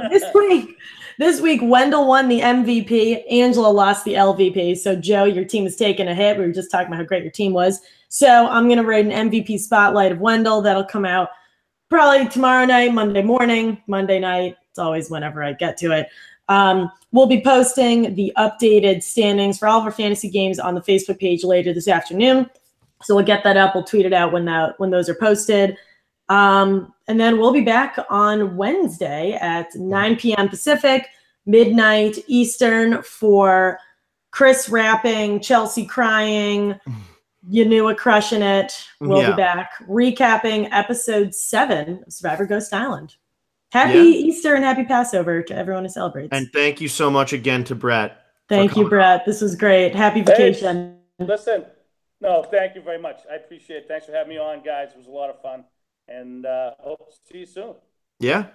this week, Wendell won the MVP. Angela lost the LVP. So Joe, your team has taken a hit. We were just talking about how great your team was. So I'm gonna rate an MVP spotlight of Wendell. That'll come out probably tomorrow night, Monday morning, Monday night. It's always whenever I get to it. We'll be posting the updated standings for all of our fantasy games on the Facebook page later this afternoon. So we'll get that up. We'll tweet it out when those are posted. And then we'll be back on Wednesday at 9 p.m. Pacific, midnight Eastern for Chris rapping, Chelsea crying, Yanua crushing it. We'll be back recapping episode 7 of Survivor Ghost Island. Happy Easter and happy Passover to everyone who celebrates. And thank you so much again to Bret. Thank you, Bret. This was great. Happy vacation. Hey, listen, no, thank you very much. I appreciate it. Thanks for having me on, guys. It was a lot of fun. And hope to see you soon. Yeah.